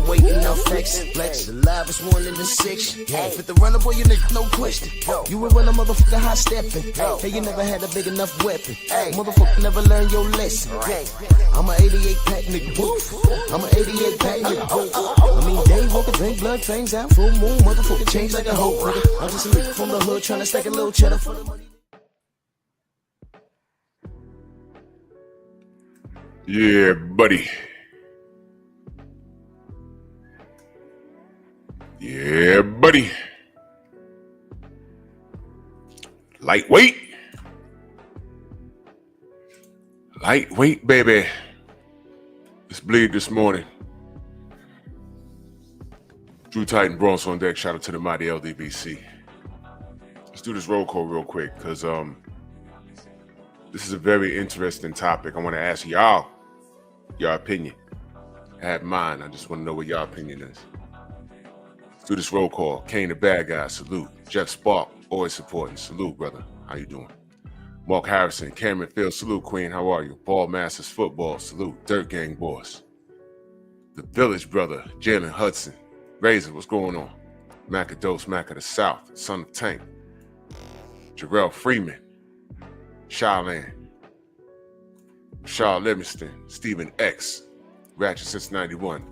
the weight and no flex. Flex, the livest one in the section. Fit the runner, boy, you nigga, no question. You would run a motherfucker high stepping. Hey, you never had a big enough weapon. Motherfucker never learned your lesson. I'm a 88 pack nigga, woof. I'm a 88 pack nigga, woof. I mean, day walking, drink blood, trains out, full moon, motherfucker change like a hoe, nigga. I'm just a nigga from the hood trying to stack a little cheddar for the money. Yeah, buddy. Yeah, buddy. Lightweight. Lightweight, baby. Let's bleed this morning. Drew Titan, Bronx on deck. Shout out to the mighty LDBC. Let's do this roll call real quick because this is a very interesting topic. I want to ask y'all your opinion. I have mine. I just want to know what your opinion is. Let's do this roll call. Kane the bad guy, salute. Jeff Spark, always supporting. Salute, brother. How you doing? Mark Harrison, Cameron Field, salute, Queen. How are you? Ball Masters Football, salute. Dirt Gang Boss. The Village Brother, Jalen Hudson. Razor, what's going on? Macados, Mac of the South, Son of Tank. Jarrell Freeman. Charlene. Shaw Livingston, Stephen X, Ratchet since 91,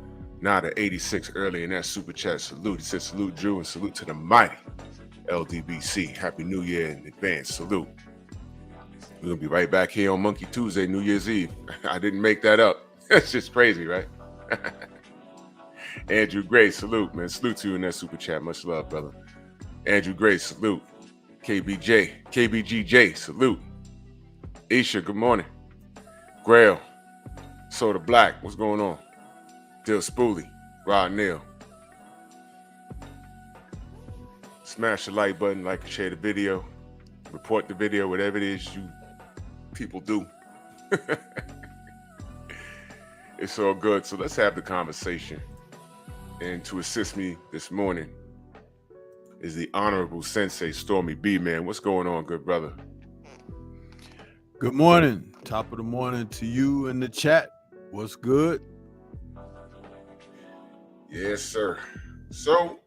Nada 86 early in that super chat. Salute. He said salute Drew and salute to the mighty LDBC. Happy New Year in advance. Salute. We're gonna be right back here on Monkey Tuesday, New Year's Eve. I didn't make that up. That's just crazy, right? Andrew Gray, salute, man. Salute to you in that super chat. Much love, brother. Andrew Gray, salute. KBGJ, salute. Isha, good morning. Grail, Soda Black, what's going on? Dill Spoolie, Rod Neal. Smash the like button, like and share the video, report the video, whatever it is you people do. It's all good. So let's have the conversation. And to assist me this morning is the Honorable Sensei Stormy B, man. What's going on, good brother? Good morning. Top of the morning to you in the chat. What's good? Yes, sir. So,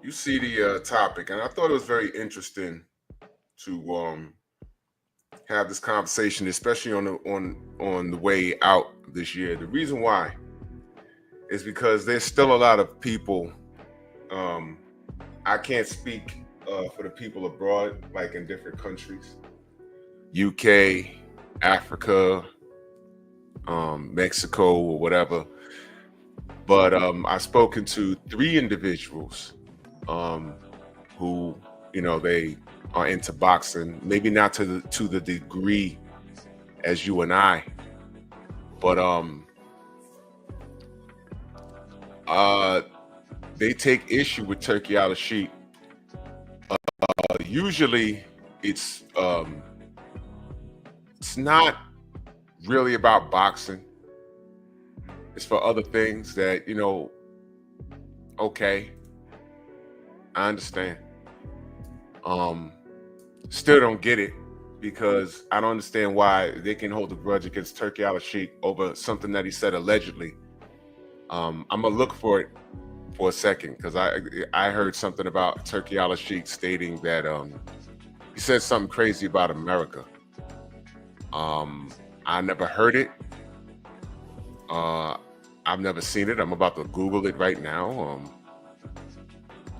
you see the topic, and I thought it was very interesting to have this conversation, especially on the way out this year. The reason why is because there's still a lot of people. I can't speak for the people abroad, like in different countries, UK, Africa, Mexico, or whatever. But I've spoken to 3 individuals who, you know, they are into boxing, maybe not to the degree as you and I, but they take issue with Turkey Al-Sheikh. Usually it's not really about boxing. It's for other things that, you know, okay, I understand. Still don't get it, because I don't understand why they can hold a grudge against Turkey Al-Sheikh over something that he said allegedly. I'm gonna look for it for a second, because I heard something about Turkey Al-Sheikh stating that he said something crazy about America. I never heard it. I've never seen it. I'm about to Google it right now.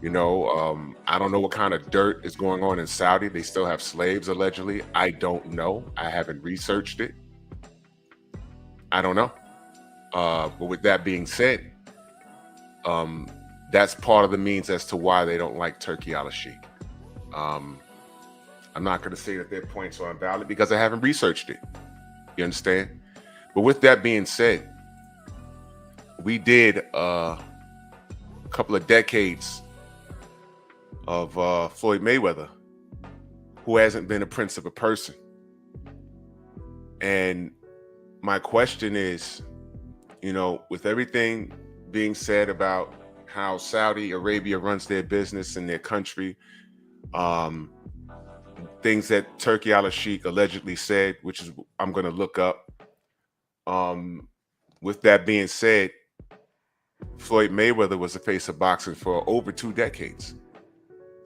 I don't know what kind of dirt is going on in Saudi. They still have slaves, allegedly. I don't know. I haven't researched it. I don't know. But with that being said, that's part of the means as to why they don't like Turkey Al-Sheikh. I'm not going to say that their points are invalid because I haven't researched it. You understand? But with that being said, we did a couple of decades of Floyd Mayweather, who hasn't been a prince of a person. And my question is, you know, with everything being said about how Saudi Arabia runs their business in their country, things that Turkey Al-Sheikh allegedly said, which is I'm going to look up. With that being said, Floyd Mayweather was the face of boxing for over 2 decades,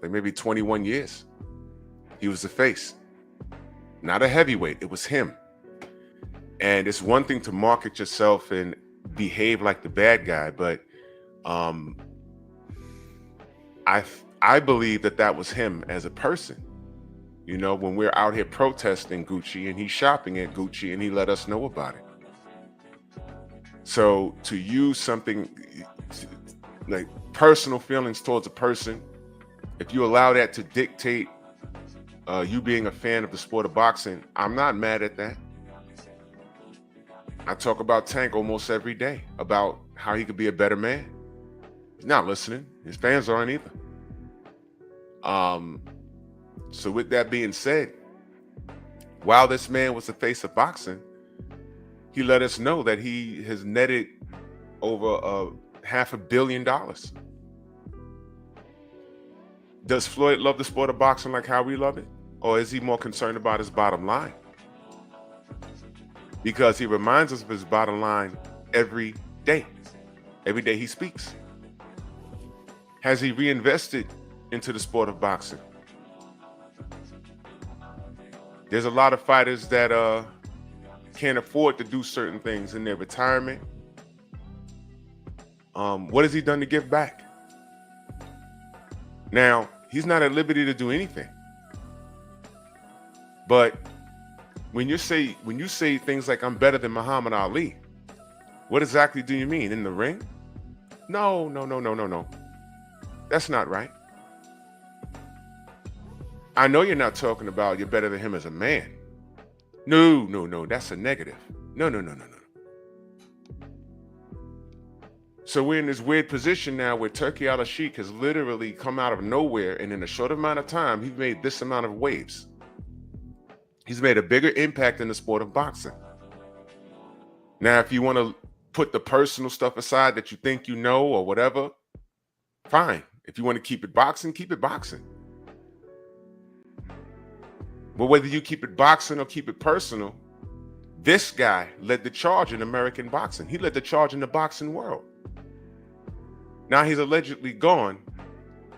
like maybe 21 years. He was the face, not a heavyweight. It was him. And it's one thing to market yourself and behave like the bad guy, but I believe that was him as a person. You know, when we're out here protesting Gucci and he's shopping at Gucci and he let us know about it. So to use something like personal feelings towards a person, if you allow that to dictate you being a fan of the sport of boxing, I'm not mad at that. I talk about Tank almost every day, about how he could be a better man. He's not listening. His fans aren't either. So with that being said, while this man was the face of boxing, he let us know that he has netted over $500 million. Does Floyd love the sport of boxing like how we love it? Or is he more concerned about his bottom line? Because he reminds us of his bottom line every day he speaks. Has he reinvested into the sport of boxing? There's a lot of fighters that can't afford to do certain things in their retirement. What has he done to give back? Now, he's not at liberty to do anything. But when you say things like I'm better than Muhammad Ali, what exactly do you mean? In the ring? No. That's not right. I know you're not talking about you're better than him as a man. No, that's a negative. No. So we're in this weird position now where Turki Al-Sheikh has literally come out of nowhere, and in a short amount of time, he's made this amount of waves. He's made a bigger impact in the sport of boxing. Now, if you want to put the personal stuff aside that you think you know or whatever, fine. If you want to keep it boxing, keep it boxing. But whether you keep it boxing or keep it personal, this guy led the charge in American boxing. He led the charge in the boxing world. Now he's allegedly gone.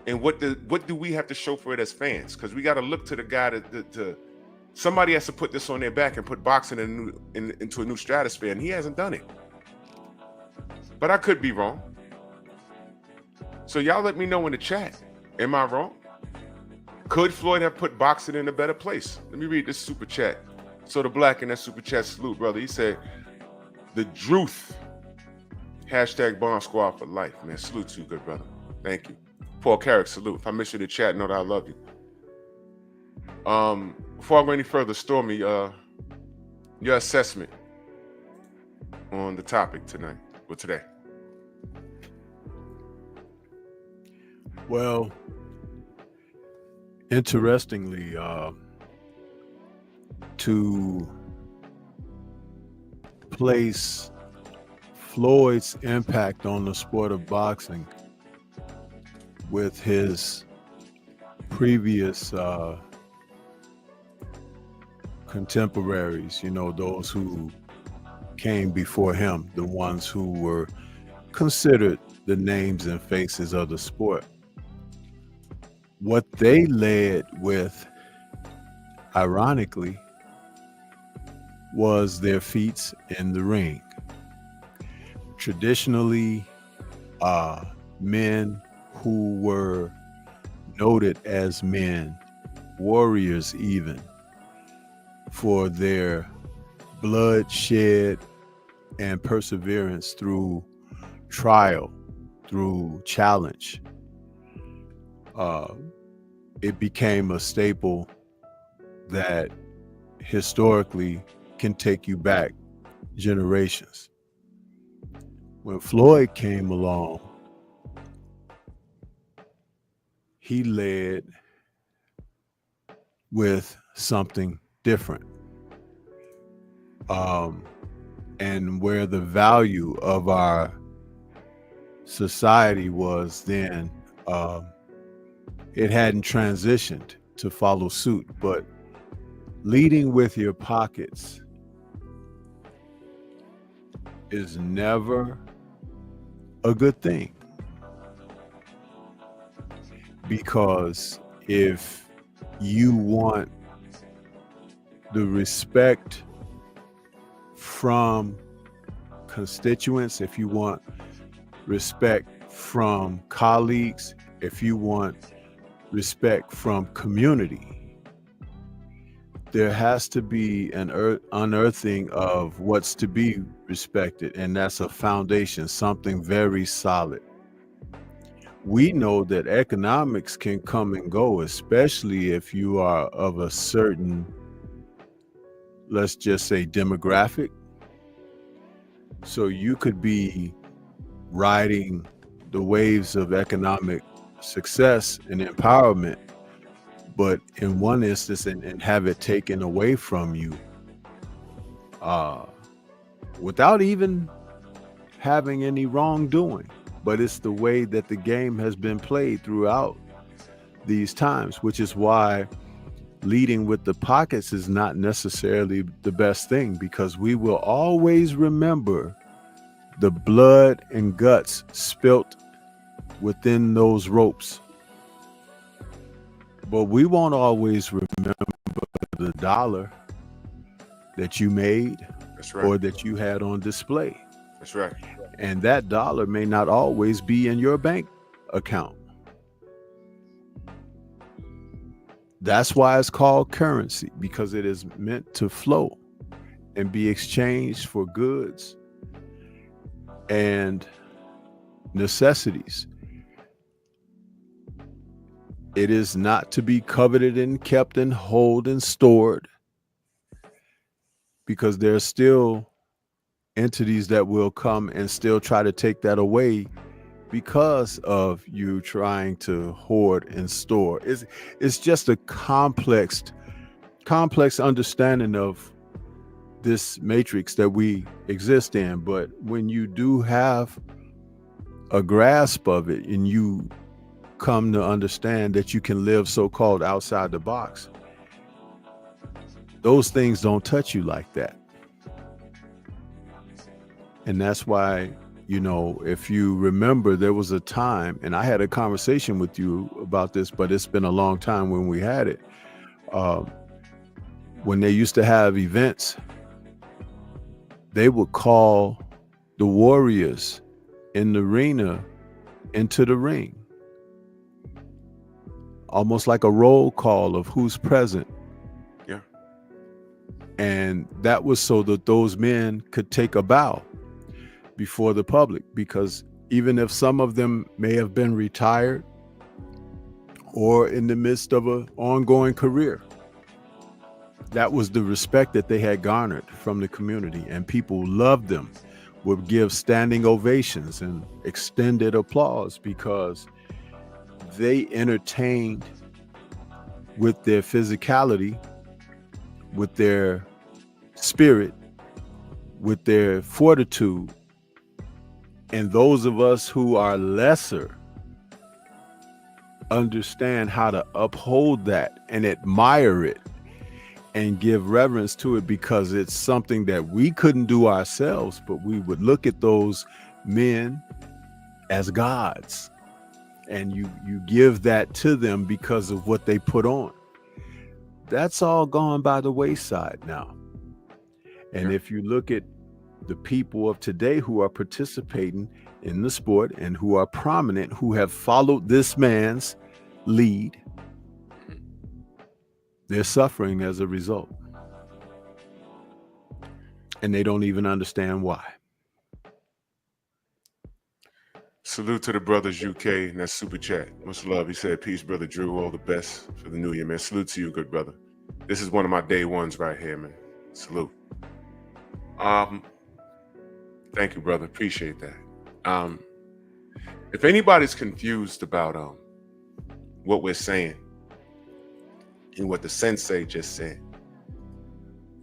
And what do we have to show for it as fans? Because we got to look to the guy to somebody has to put this on their back and put boxing into a new stratosphere, and he hasn't done it. But I could be wrong. So y'all let me know in the chat. Am I wrong? Could Floyd have put boxing in a better place? Let me read this super chat. So the black in that super chat, salute, brother. He said, the truth. Hashtag Bomb Squad for life, man. Salute to you, good brother. Thank you. Paul Carrick, salute. If I miss you in the chat, know that I love you. Before I go any further, Stormy, your assessment on the topic tonight or today. Well, interestingly, to place Floyd's impact on the sport of boxing with his previous contemporaries, those who came before him, the ones who were considered the names and faces of the sport. What they led with, ironically, was their feats in the ring. Traditionally, men who were noted as men, warriors even, for their bloodshed and perseverance through trial, through challenge. It became a staple that historically can take you back generations. When Floyd came along, he led with something different. And where the value of our society was then, it hadn't transitioned to follow suit, but leading with your pockets is never a good thing, because if you want the respect from constituents, if you want respect from colleagues, if you want respect from community, there has to be an unearthing of what's to be respected, and that's a foundation, something very solid. We know that economics can come and go, especially if you are of a certain, let's just say, demographic. So you could be riding the waves of economic success and empowerment, but in one instance, and have it taken away from you without even having any wrongdoing. But it's the way that the game has been played throughout these times, which is why leading with the pockets is not necessarily the best thing, because we will always remember the blood and guts spilt within those ropes. But we won't always remember the dollar that you made. That's right. Or that you had on display. That's right. And that dollar may not always be in your bank account. That's why it's called currency, because it is meant to flow and be exchanged for goods and necessities. It is not to be coveted and kept and held and stored, because there are still entities that will come and still try to take that away because of you trying to hoard and store. It's just a complex understanding of this matrix that we exist in. But when you do have a grasp of it and you come to understand that you can live so-called outside the box, those things don't touch you like that. And that's why, if you remember, there was a time, and I had a conversation with you about this, but it's been a long time when we had it. When they used to have events, they would call the warriors in the arena into the ring, almost like a roll call of who's present. Yeah. And that was so that those men could take a bow before the public, because even if some of them may have been retired or in the midst of an ongoing career, that was the respect that they had garnered from the community, and people loved them, would give standing ovations and extended applause, because they entertained with their physicality, with their spirit, with their fortitude. And those of us who are lesser understand how to uphold that and admire it and give reverence to it, because it's something that we couldn't do ourselves, but we would look at those men as gods, and you give that to them because of what they put on. That's all gone by the wayside now. And if you look at the people of today who are participating in the sport and who are prominent, who have followed this man's lead, they're suffering as a result. And they don't even understand why. Salute to the brothers UK and that super chat. Much love. He said, peace, brother Drew. All the best for the new year, man. Salute to you, good brother. This is one of my day ones right here, man. Salute. Thank you, brother. Appreciate that. If anybody's confused about what we're saying and what the sensei just said,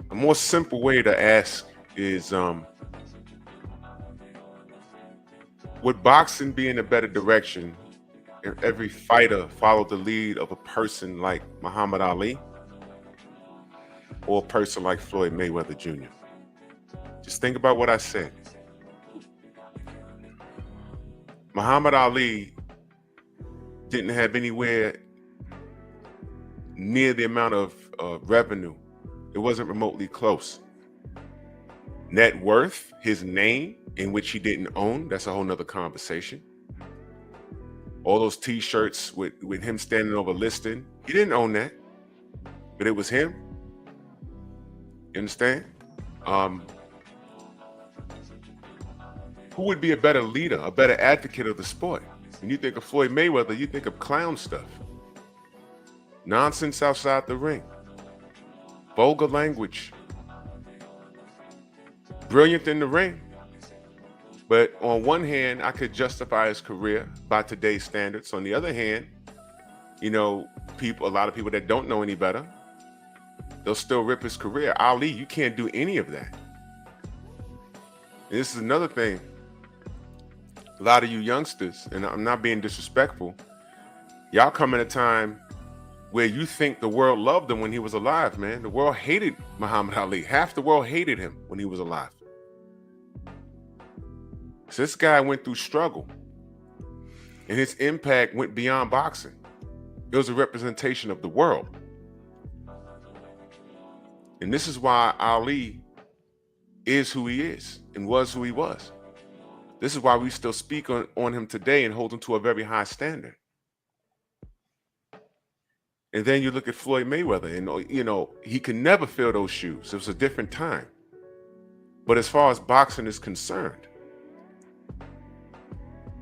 a more simple way to ask is, would boxing be in a better direction if every fighter followed the lead of a person like Muhammad Ali or a person like Floyd Mayweather Jr.? Just think about what I said. Muhammad Ali didn't have anywhere near the amount of revenue. It wasn't remotely close. Net worth, his name, in which he didn't own, that's a whole nother conversation. All those t-shirts with him standing over listing, he didn't own that, but it was him. You understand? Who would be a better leader, a better advocate of the sport? When you think of Floyd Mayweather, you think of clown stuff. Nonsense outside the ring. Vulgar language. Brilliant in the ring. But on one hand, I could justify his career by today's standards. On the other hand, you know, a lot of people that don't know any better, they'll still rip his career. Ali, you can't do any of that. And this is another thing. A lot of you youngsters, and I'm not being disrespectful, y'all come at a time where you think the world loved him when he was alive, man. The world hated Muhammad Ali. Half the world hated him when he was alive. So this guy went through struggle, and his impact went beyond boxing. It was a representation of the world. And this is why Ali is who he is and was who he was. This is why we still speak on him today and hold him to a very high standard. And then you look at Floyd Mayweather, and you know, he could never fill those shoes. It was a different time. But as far as boxing is concerned,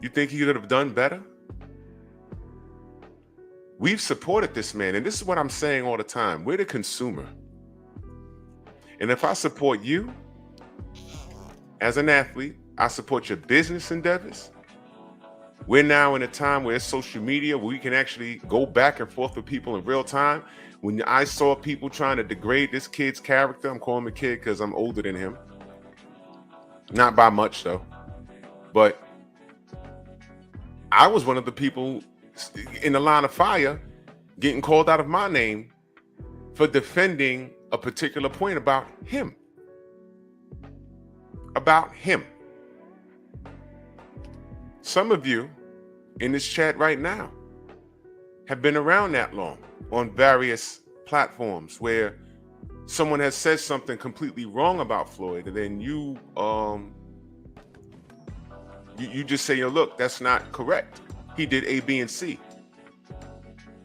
you think he could have done better? We've supported this man, and this is what I'm saying all the time. We're the consumer. And if I support you as an athlete, I support your business endeavors. We're now in a time where it's social media, where we can actually go back and forth with people in real time. When I saw people trying to degrade this kid's character, I'm calling him a kid because I'm older than him. Not by much, though. But I was one of the people in the line of fire getting called out of my name for defending a particular point about him. About him. Some of you in this chat right now have been around that long on various platforms where someone has said something completely wrong about Floyd, and then you just say, look, that's not correct. He did A, B, and C.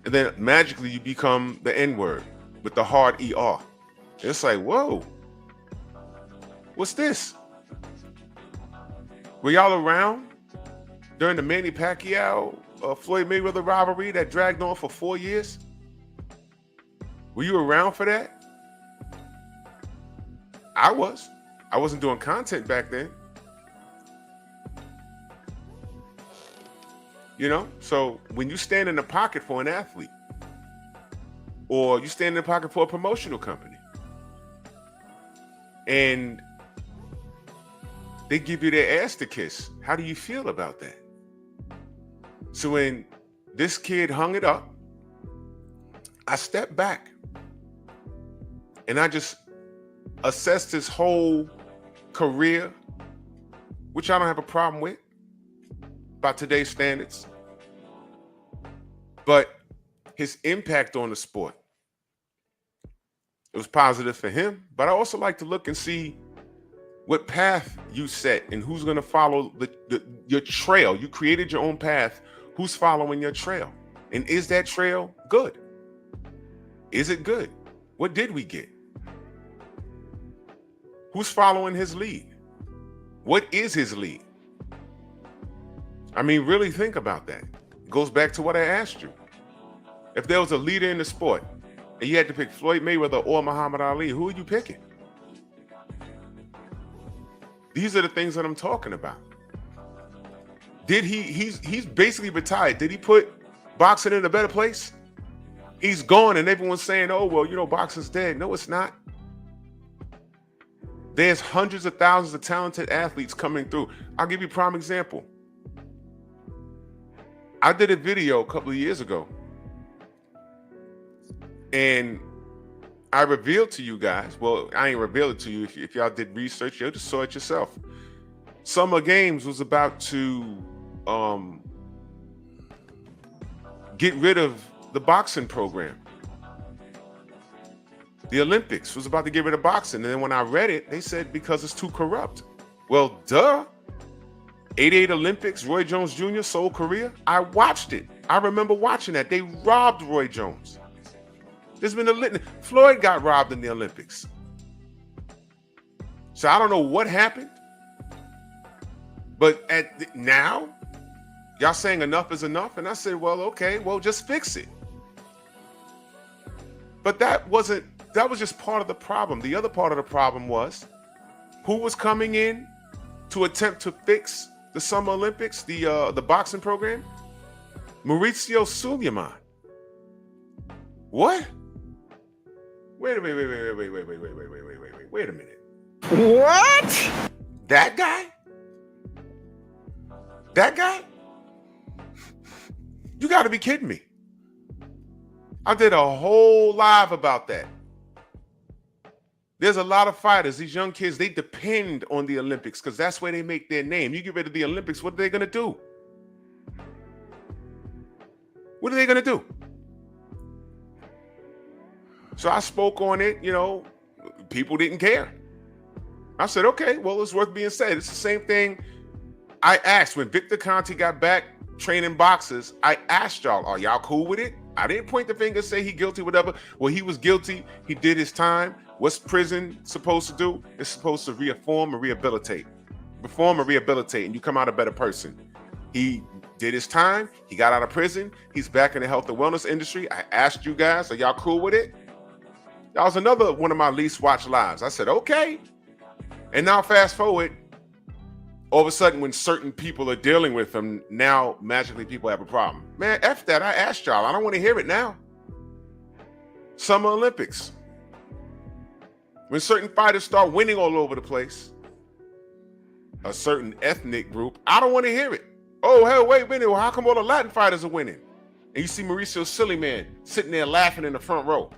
And then magically you become the N-word with the hard ER. It's like, whoa, what's this? Were y'all around during the Manny Pacquiao Floyd Mayweather rivalry that dragged on for 4 years? Were you around for that? I was. I wasn't doing content back then. You know, so when you stand in the pocket for an athlete, or you stand in the pocket for a promotional company, and they give you their ass to kiss, how do you feel about that? So when this kid hung it up, I stepped back and I just assessed his whole career, which I don't have a problem with by today's standards, but his impact on the sport. It was positive for him, but I also like to look and see what path you set and who's going to follow your trail. You created your own path. Who's following your trail? And is that trail good? Is it good? What did we get? Who's following his lead? What is his lead? I mean, really think about that. It goes back to what I asked you. If there was a leader in the sport and you had to pick Floyd Mayweather or Muhammad Ali, who are you picking? These are the things that I'm talking about. He's basically retired. Did he put boxing in a better place? He's gone and everyone's saying, oh, well, you know, boxing's dead. No, it's not. There's hundreds of thousands of talented athletes coming through. I'll give you a prime example. I did a video a couple of years ago, and I revealed to you guys, well, I ain't revealed it to you. If y'all did research, you just saw it yourself. Summer Games was about to get rid of the boxing program. The Olympics was about to get rid of boxing. And then when I read it, they said because it's too corrupt. Well, duh. 88 Olympics, Roy Jones Jr., Seoul, Korea. I watched it. I remember watching that. They robbed Roy Jones. There's been a litany. Floyd got robbed in the Olympics. So I don't know what happened. But now, y'all saying enough is enough. And I said, well, okay, well, just fix it. But that was just part of the problem. The other part of the problem was who was coming in to attempt to fix the Summer Olympics, the boxing program? Mauricio Suleiman. What? Wait a minute. What? That guy? That guy? You got to be kidding me. I did a whole live about that. There's a lot of fighters, these young kids, they depend on the Olympics because that's where they make their name. You get rid of the Olympics, what are they going to do? What are they going to do? So I spoke on it, people didn't care. I said, okay, well, it's worth being said. It's the same thing I asked when Victor Conte got back training boxers. I asked y'all, are y'all cool with it? I didn't point the finger, say he guilty, whatever. Well, he was guilty. He did his time. What's prison supposed to do? It's supposed to reform and rehabilitate. Reform and rehabilitate, and you come out a better person. He did his time. He got out of prison. He's back in the health and wellness industry. I asked you guys, are y'all cool with it? That was another one of my least watched lives. I said, okay. And now fast forward, all of a sudden when certain people are dealing with him, now magically people have a problem. Man, F that. I asked y'all. I don't want to hear it now. Summer Olympics. When certain fighters start winning all over the place, a certain ethnic group, I don't want to hear it. Oh, hell, wait a minute. Well, how come all the Latin fighters are winning? And you see Mauricio Suleiman sitting there laughing in the front row.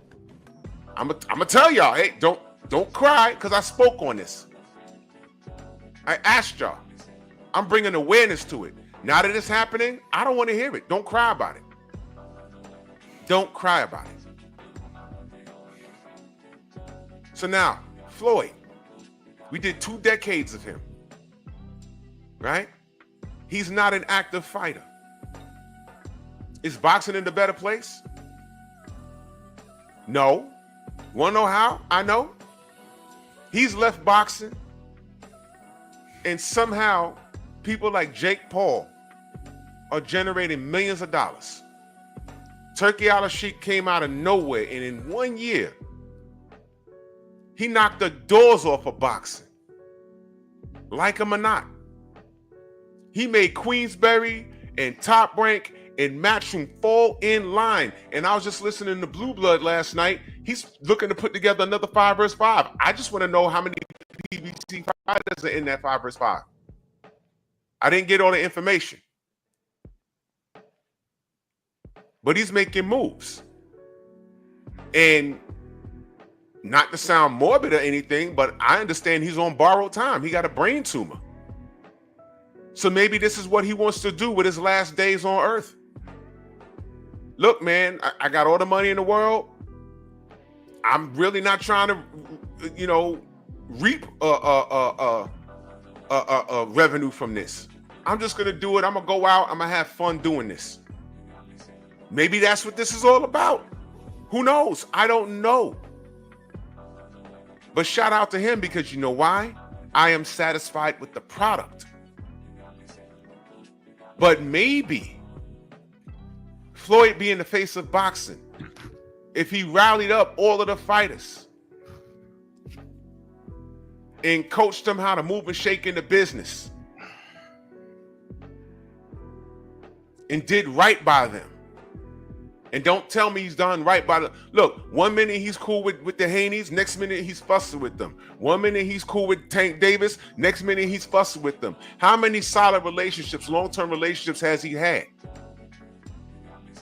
I'm gonna tell y'all, hey, don't cry, because I spoke on this. I asked y'all. I'm bringing awareness to it. Now that it's happening, I don't want to hear it. Don't cry about it. Don't cry about it. So now, Floyd, we did 2 decades of him, right? He's not an active fighter. Is boxing in the better place? No. Want to know how? I know. He's left boxing, and somehow people like Jake Paul are generating millions of dollars. Turkey Al-Sheikh came out of nowhere, and in 1 year, he knocked the doors off of boxing. Like him or not. He made Queensberry and Top Rank and Matchroom fall in line. And I was just listening to Blue Blood last night. He's looking to put together another 5 vs. 5. I just want to know how many PBC fighters are in that 5 vs. 5. I didn't get all the information. But he's making moves. And not to sound morbid or anything, but I understand he's on borrowed time. He got a brain tumor. So maybe this is what he wants to do with his last days on earth. Look, man, I got all the money in the world. I'm really not trying to, reap revenue from this. I'm just going to do it. I'm going to go out. I'm going to have fun doing this. Maybe that's what this is all about. Who knows? I don't know. But shout out to him, because you know why? I am satisfied with the product. But maybe Floyd being the face of boxing, if he rallied up all of the fighters and coached them how to move and shake in the business and did right by them. And don't tell me he's done right by the... Look, 1 minute he's cool with the Haneys, next minute he's fussing with them. 1 minute he's cool with Tank Davis, next minute he's fussing with them. How many solid relationships, long-term relationships has he had?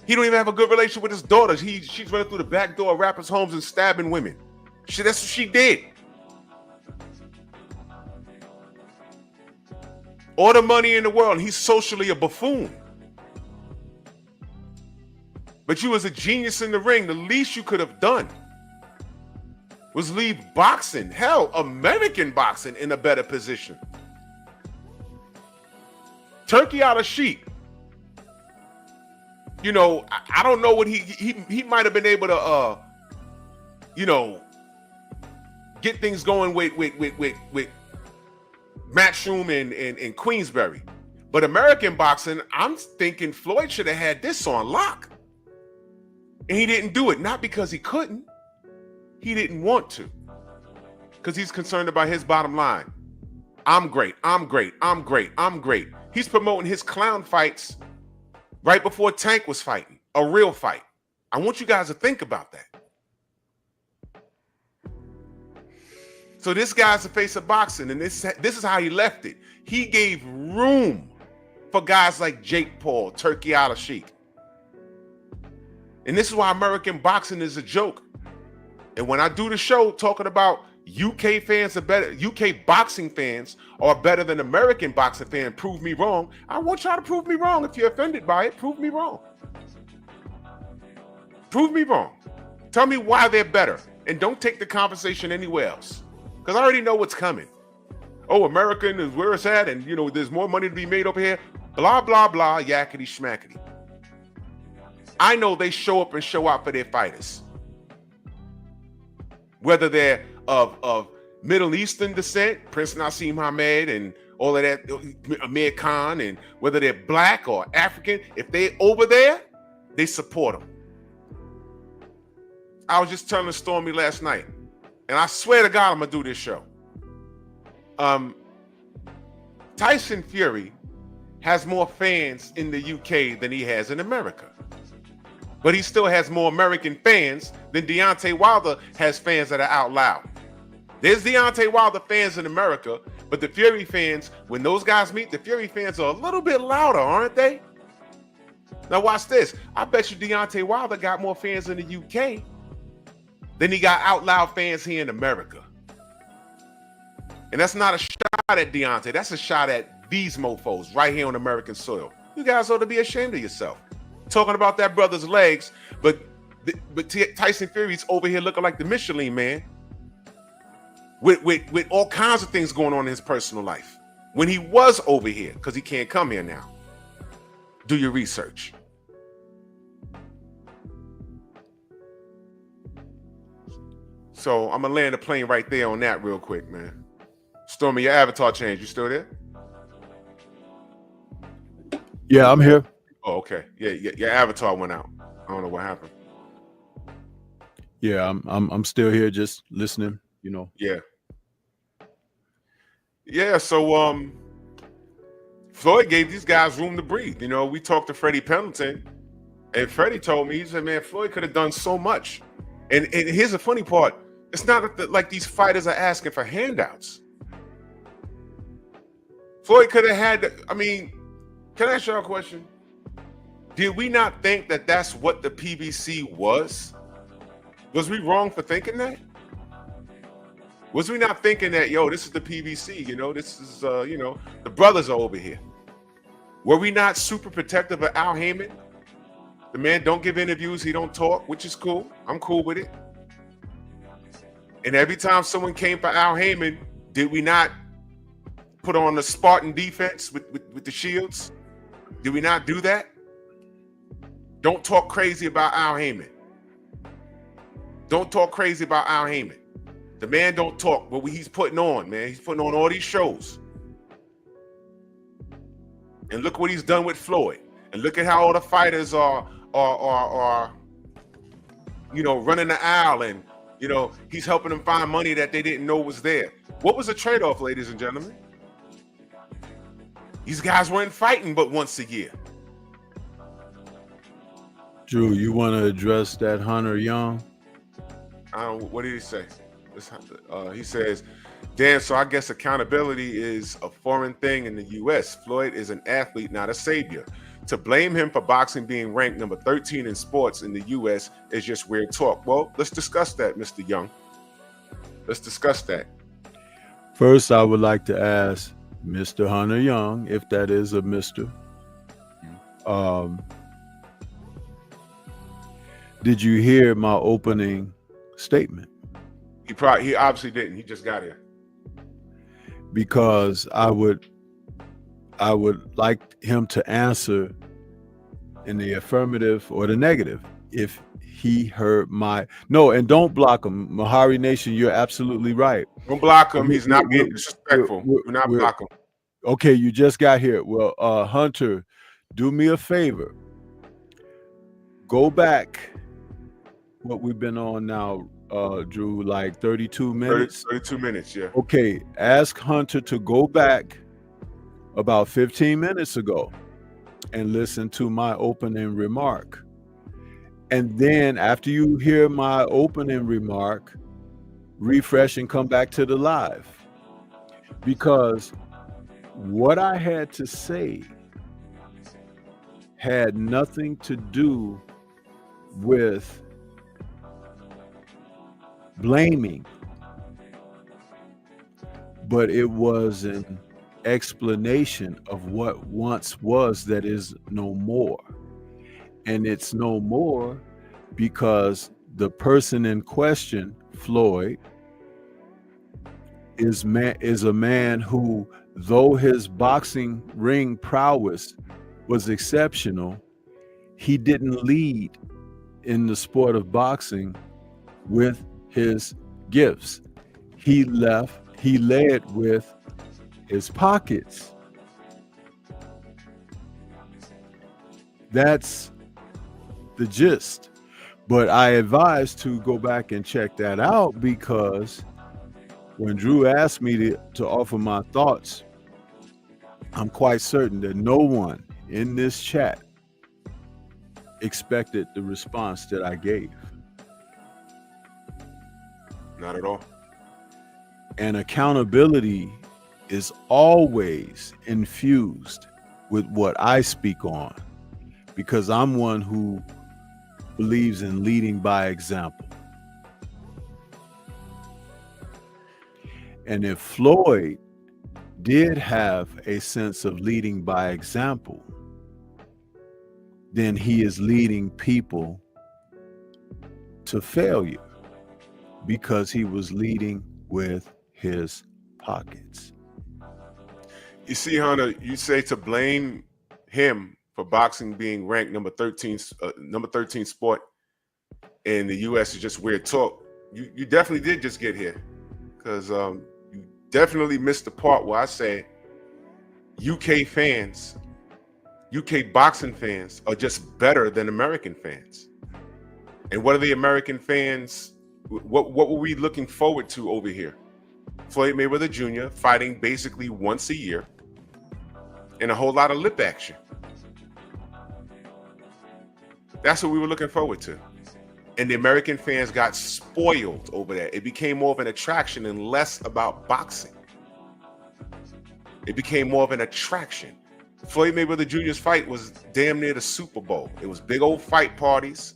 He don't even have a good relationship with his daughter. She's running through the back door of rappers' homes and stabbing women. That's what she did. All the money in the world, and he's socially a buffoon. But you was a genius in the ring. The least you could have done was leave boxing, hell, American boxing, in a better position. Turkey out of sheep. You know, I don't know what he might have been able to you know, get things going with Matchroom and Queensberry. But American boxing, I'm thinking Floyd should have had this on lock. And he didn't do it, not because he couldn't. He didn't want to. Because he's concerned about his bottom line. I'm great, I'm great, I'm great, I'm great. He's promoting his clown fights right before Tank was fighting, a real fight. I want you guys to think about that. So this guy's the face of boxing, and this is how he left it. He gave room for guys like Jake Paul, Turkey Al Sheik. And this is why American boxing is a joke. And when I do the show talking about UK fans are better, UK boxing fans are better than American boxing fans, prove me wrong. I want y'all to prove me wrong. If you're offended by it, prove me wrong. Prove me wrong. Tell me why they're better. And don't take the conversation anywhere else. Because I already know what's coming. Oh, American is where it's at, and you know, there's more money to be made over here. Blah, blah, blah, yakety schmackety. I know they show up and show out for their fighters. Whether they're of Middle Eastern descent, Prince Nassim Hamed and all of that, Amir Khan, and whether they're black or African, if they're over there, they support them. I was just telling Stormy last night, and I swear to God I'm gonna do this show. Tyson Fury has more fans in the UK than he has in America. But he still has more American fans than Deontay Wilder has fans that are out loud. There's Deontay Wilder fans in America, but the Fury fans, when those guys meet, the Fury fans are a little bit louder, aren't they? Now watch this. I bet you Deontay Wilder got more fans in the UK than he got out loud fans here in America. And that's not a shot at Deontay. That's a shot at these mofos right here on American soil. You guys ought to be ashamed of yourself. Talking about that brother's legs, but Tyson Fury's over here looking like the Michelin Man with all kinds of things going on in his personal life. When he was over here, because he can't come here now. Do your research. So I'm gonna land the plane right there on that real quick, man. Stormy, your avatar changed. You still there? Yeah, I'm here. Oh, okay. Yeah, your avatar went out. I don't know what happened. Yeah, I'm still here, just listening. You know. Yeah. Yeah. So Floyd gave these guys room to breathe. You know, we talked to Freddie Pendleton, and Freddie told me, he said, "Man, Floyd could have done so much." And here's the funny part: it's not like these fighters are asking for handouts. Floyd could have had. I mean, can I ask y'all a question? Did we not think that that's what the PBC was? Was we wrong for thinking that? Was we not thinking that, yo, this is the PBC, you know, this is, you know, the brothers are over here? Were we not super protective of Al Heyman? The man don't give interviews, he don't talk, which is cool. I'm cool with it. And every time someone came for Al Heyman, did we not put on the Spartan defense with the shields? Did we not do that? Don't talk crazy about Al Heyman. Don't talk crazy about Al Heyman. The man don't talk, but he's putting on, man. He's putting on all these shows. And look what he's done with Floyd. And look at how all the fighters are you know, running the aisle, and you know, he's helping them find money that they didn't know was there. What was the trade-off, ladies and gentlemen? These guys weren't fighting but once a year. Drew, you want to address that Hunter Young? What did he say? He says, Dan, so I guess accountability is a foreign thing in the U.S. Floyd is an athlete, not a savior. To blame him for boxing being ranked number 13 in sports in the U.S. is just weird talk. Well, let's discuss that, Mr. Young. Let's discuss that. First, I would like to ask, Mr. Hunter Young, if that is a Mr. Did you hear my opening statement? He obviously didn't. He just got here. Because I would like him to answer in the affirmative or the negative if he heard my no, and don't block him. Mahari Nation, you're absolutely right. Don't block him. He's not being disrespectful. Do not block him. Okay, you just got here. Well, Hunter, do me a favor. Go back. What we've been on now, Drew, like 32 minutes. 32 minutes, yeah. Okay, ask Hunter to go back about 15 minutes ago and listen to my opening remark. And then after you hear my opening remark, refresh and come back to the live. Because what I had to say had nothing to do with blaming, but it was an explanation of what once was that is no more. And it's no more because the person in question, Floyd, is a man who, though his boxing ring prowess was exceptional, he didn't lead in the sport of boxing with his gifts. He led with his pockets. That's the gist. But I advise to go back and check that out, because when Drew asked me to offer my thoughts, I'm quite certain that no one in this chat expected the response that I gave. Not at all. And accountability is always infused with what I speak on, because I'm one who believes in leading by example. And if Floyd did have a sense of leading by example, then he is leading people to failure, because he was leading with his pockets. You see, Hunter, you say to blame him for boxing being ranked number 13 sport in the U.S. is just weird talk. You definitely did just get here, because you definitely missed the part where I said UK boxing fans are just better than American fans. And what are the American fans? What were we looking forward to over here? Floyd Mayweather Jr. fighting basically once a year, and a whole lot of lip action. That's what we were looking forward to. And the American fans got spoiled over that. It became more of an attraction and less about boxing. It became more of an attraction. Floyd Mayweather Jr.'s fight was damn near the Super Bowl. It was big old fight parties.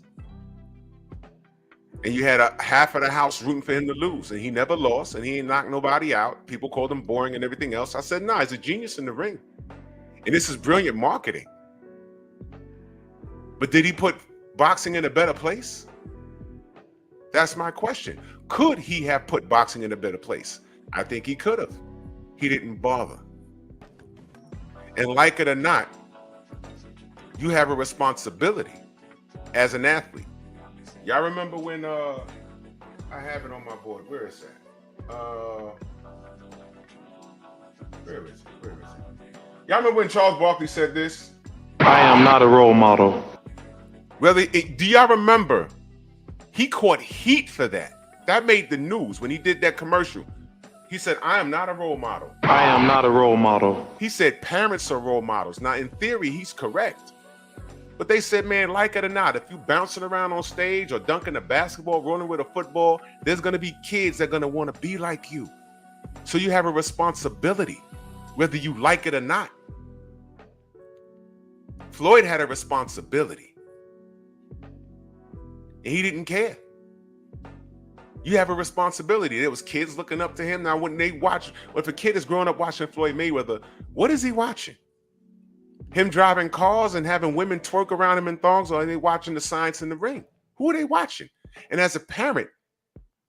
And you had half of the house rooting for him to lose. And he never lost, and he ain't knocked nobody out. People called him boring and everything else. I said, nah, he's a genius in the ring. And this is brilliant marketing. But did he put boxing in a better place? That's my question. Could he have put boxing in a better place? I think he could have. He didn't bother. And like it or not, you have a responsibility as an athlete. Y'all remember when I have it on my board. Where is that? Where is it? Y'all remember when Charles Barkley said this? I am not a role model. Well, do y'all remember? He caught heat for that. That made the news when he did that commercial. He said, I am not a role model. I am not a role model. He said parents are role models. Now, in theory, he's correct. But they said, man, like it or not, if you bouncing around on stage or dunking a basketball, running with a football, there's going to be kids that are going to want to be like you. So you have a responsibility, whether you like it or not. Floyd had a responsibility. And he didn't care. You have a responsibility. There was kids looking up to him. Now, when they watch, if a kid is growing up watching Floyd Mayweather, what is he watching? Him driving cars and having women twerk around him in thongs, or are they watching the science in the ring? Who are they watching? And as a parent,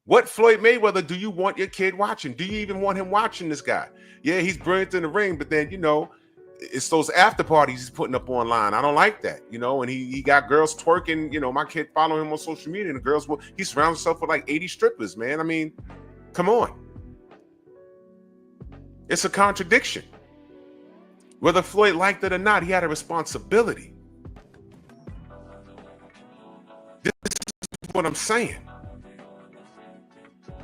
what Floyd Mayweather do you want your kid watching? Do you even want him watching this guy? Yeah, he's brilliant in the ring, but then, it's those after parties he's putting up online. I don't like that, and he got girls twerking. My kid following him on social media, and the girls, he surrounds himself with like 80 strippers, man. I mean, come on. It's a contradiction. Whether Floyd liked it or not, he had a responsibility. This is what I'm saying.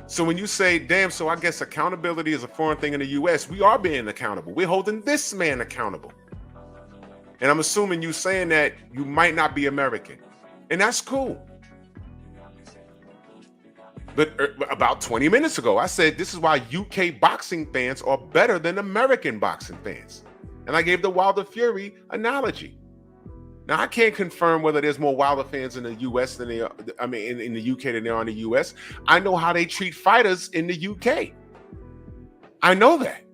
So when you say, damn, so I guess accountability is a foreign thing in the U.S., we are being accountable. We're holding this man accountable. And I'm assuming you saying that you might not be American. And that's cool. But about 20 minutes ago, I said this is why UK boxing fans are better than American boxing fans. And I gave the Wilder Fury analogy. Now, I can't confirm whether there's more Wilder fans in the U.S. than in the UK than there are in the U.S. I know how they treat fighters in the UK. I know that.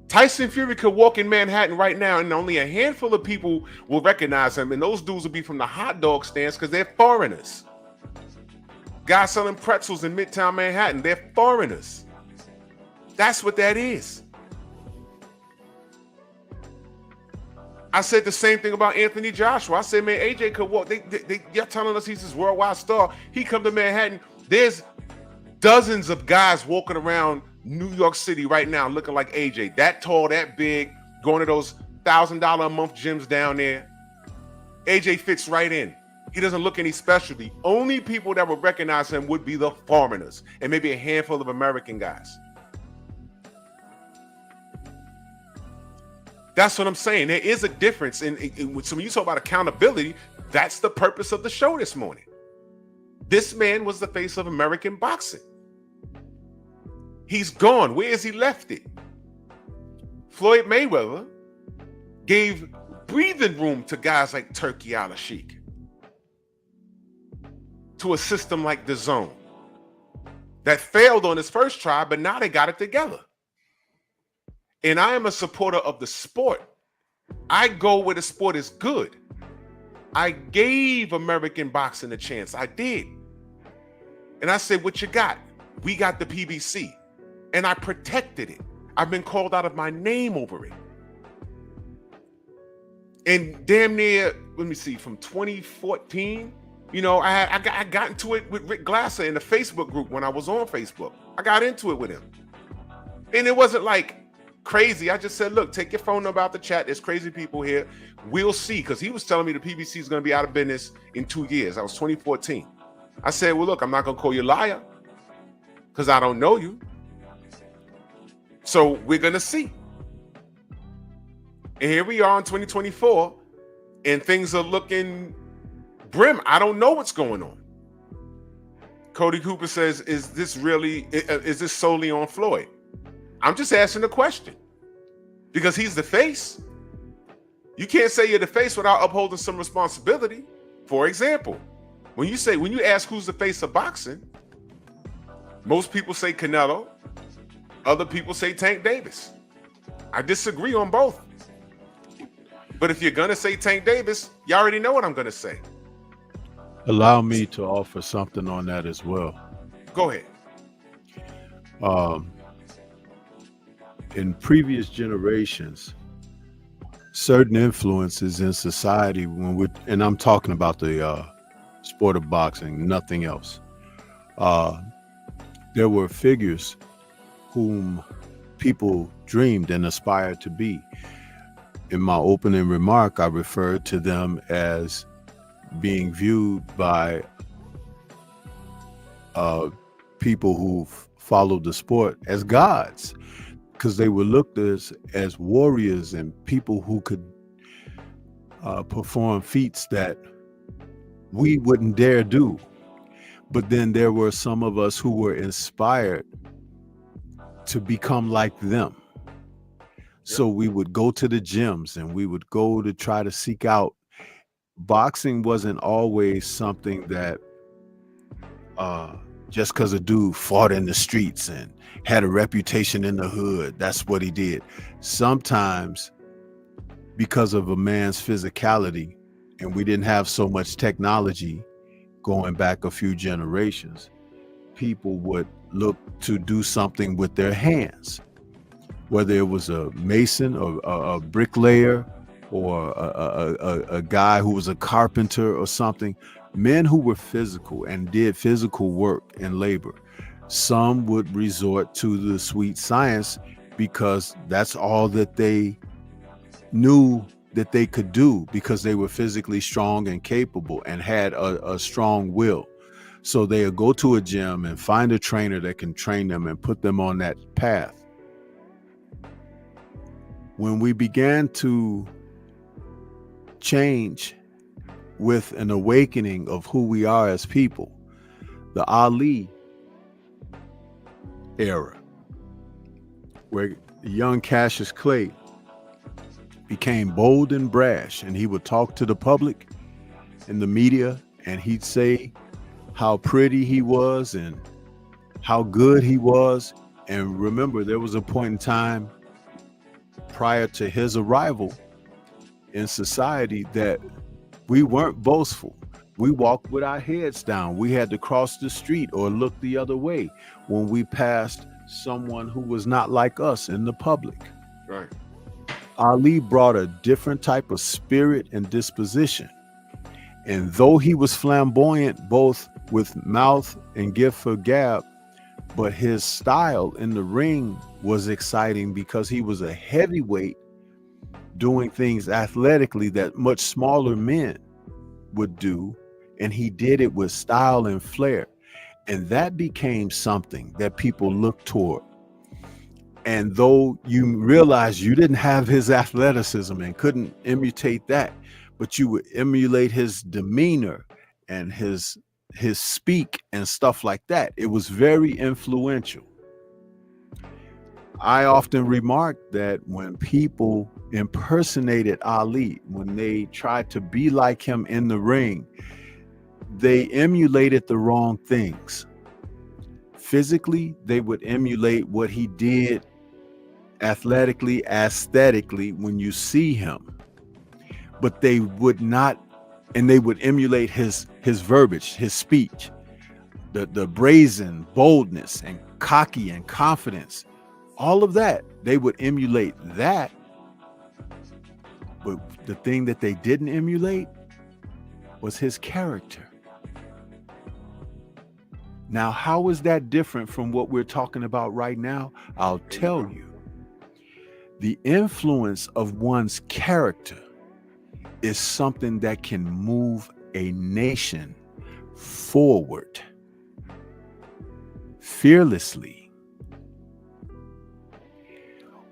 Tyson Fury could walk in Manhattan right now, and only a handful of people will recognize him, and those dudes will be from the hot dog stands because they're foreigners. Guys selling pretzels in Midtown Manhattan, they're foreigners. That's what that is. I said the same thing about Anthony Joshua. I said, man, AJ could walk. You're telling us he's this worldwide star. He come to Manhattan. There's dozens of guys walking around New York City right now looking like AJ. That tall, that big, going to those $1,000 a month gyms down there. AJ fits right in. He doesn't look any special. The only people that would recognize him would be the foreigners and maybe a handful of American guys. That's what I'm saying. There is a difference. So when you talk about accountability, that's the purpose of the show this morning. This man was the face of American boxing. He's gone. Where has he left it? Floyd Mayweather gave breathing room to guys like Turki Al-Sheikh, to a system like the Zone that failed on his first try, but now they got it together. And I am a supporter of the sport. I go where the sport is good. I gave American boxing a chance. I did. And I said, what you got? We got the PBC. And I protected it. I've been called out of my name over it. And damn near, let me see, from 2014, I got into it with Rick Glasser in the Facebook group when I was on Facebook. I got into it with him. And it wasn't like crazy. I just said, look, take your phone number out the chat. There's crazy people here. We'll see. Because he was telling me the PBC is going to be out of business in 2 years. That was 2014. I said, well, look, I'm not going to call you a liar because I don't know you. So we're going to see. And here we are in 2024 and things are looking grim. I don't know what's going on. Cody Cooper says, is this solely on Floyd? I'm just asking the question because he's the face. You can't say you're the face without upholding some responsibility. For example, when you ask who's the face of boxing, most people say Canelo. Other people say Tank Davis. I disagree on both. But if you're going to say Tank Davis, you already know what I'm going to say. Allow me to offer something on that as well. Go ahead. In previous generations, certain influences in society, and I'm talking about the sport of boxing, nothing else. There were figures whom people dreamed and aspired to be. In my opening remark, I referred to them as being viewed by people who followed the sport as gods, because they were looked as warriors and people who could perform feats that we wouldn't dare do. But then there were some of us who were inspired to become like them. So we would go to the gyms and we would go to try to seek out. Boxing wasn't always something that just because a dude fought in the streets and had a reputation in the hood. That's what he did. Sometimes because of a man's physicality, and we didn't have so much technology going back a few generations, people would look to do something with their hands, whether it was a mason or a bricklayer or a guy who was a carpenter or something. Men who were physical and did physical work and labor. Some would resort to the sweet science because that's all that they knew that they could do, because they were physically strong and capable and had a strong will. So they'll go to a gym and find a trainer that can train them and put them on that path. When we began to change with an awakening of who we are as people, the Ali era, where young Cassius Clay became bold and brash, and he would talk to the public and the media, and he'd say how pretty he was and how good he was. And remember, there was a point in time prior to his arrival in society that we weren't boastful. We walked with our heads down. We had to cross the street or look the other way when we passed someone who was not like us in the public. Right. Ali brought a different type of spirit and disposition. And though he was flamboyant, both with mouth and gift for gab, but his style in the ring was exciting because he was a heavyweight doing things athletically that much smaller men would do. And he did it with style and flair. And that became something that people looked toward. And though you realize you didn't have his athleticism and couldn't imitate that, but you would emulate his demeanor and his speak and stuff like that. It was very influential. I often remark that when people impersonated Ali, when they tried to be like him in the ring, they emulated the wrong things. Physically, they would emulate what he did athletically, aesthetically when you see him, but they would not, and they would emulate his verbiage, his speech, the brazen boldness and cocky and confidence, all of that. They would emulate that, but the thing that they didn't emulate was his character. Now, how is that different from what we're talking about right now? I'll tell you. The influence of one's character is something that can move a nation forward fearlessly.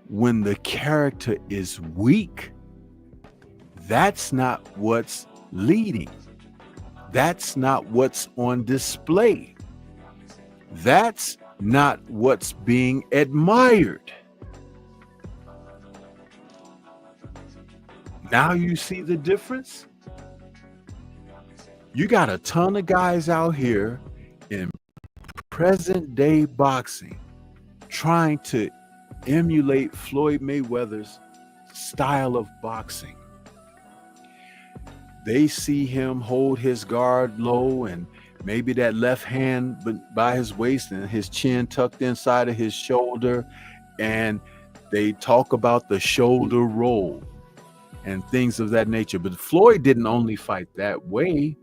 When the character is weak, that's not what's leading. That's not what's on display. That's not what's being admired. Now you see the difference? You got a ton of guys out here in present day boxing trying to emulate Floyd Mayweather's style of boxing. They see him hold his guard low and maybe that left hand by his waist and his chin tucked inside of his shoulder, and they talk about the shoulder roll and things of that nature. But Floyd didn't only fight that way.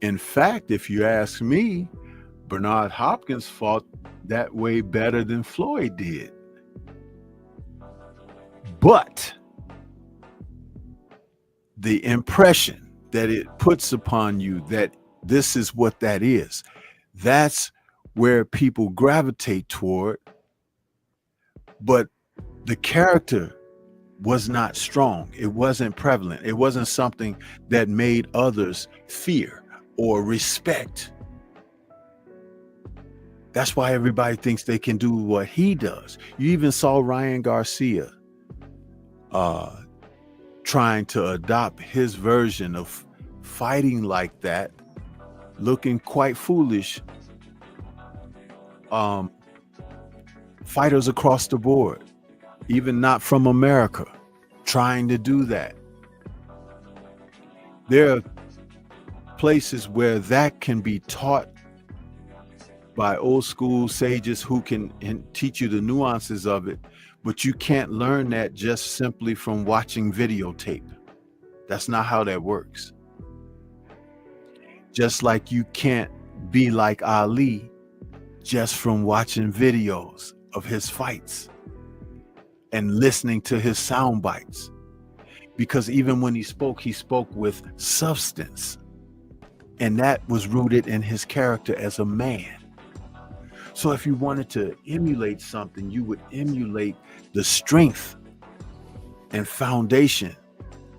In fact, if you ask me, Bernard Hopkins fought that way better than Floyd did. But the impression that it puts upon you that this is what that is, that's where people gravitate toward. But the character was not strong. It wasn't prevalent. It wasn't something that made others fear or respect. That's why everybody thinks they can do what he does. You even saw Ryan Garcia trying to adopt his version of fighting like that looking quite foolish, fighters across the board, even not from America, trying to do that. There are places where that can be taught by old school sages who can teach you the nuances of it, but you can't learn that just simply from watching videotape. That's not how that works. Just like you can't be like Ali just from watching videos of his fights and listening to his sound bites. Because even when he spoke with substance. And that was rooted in his character as a man. So if you wanted to emulate something, you would emulate the strength and foundation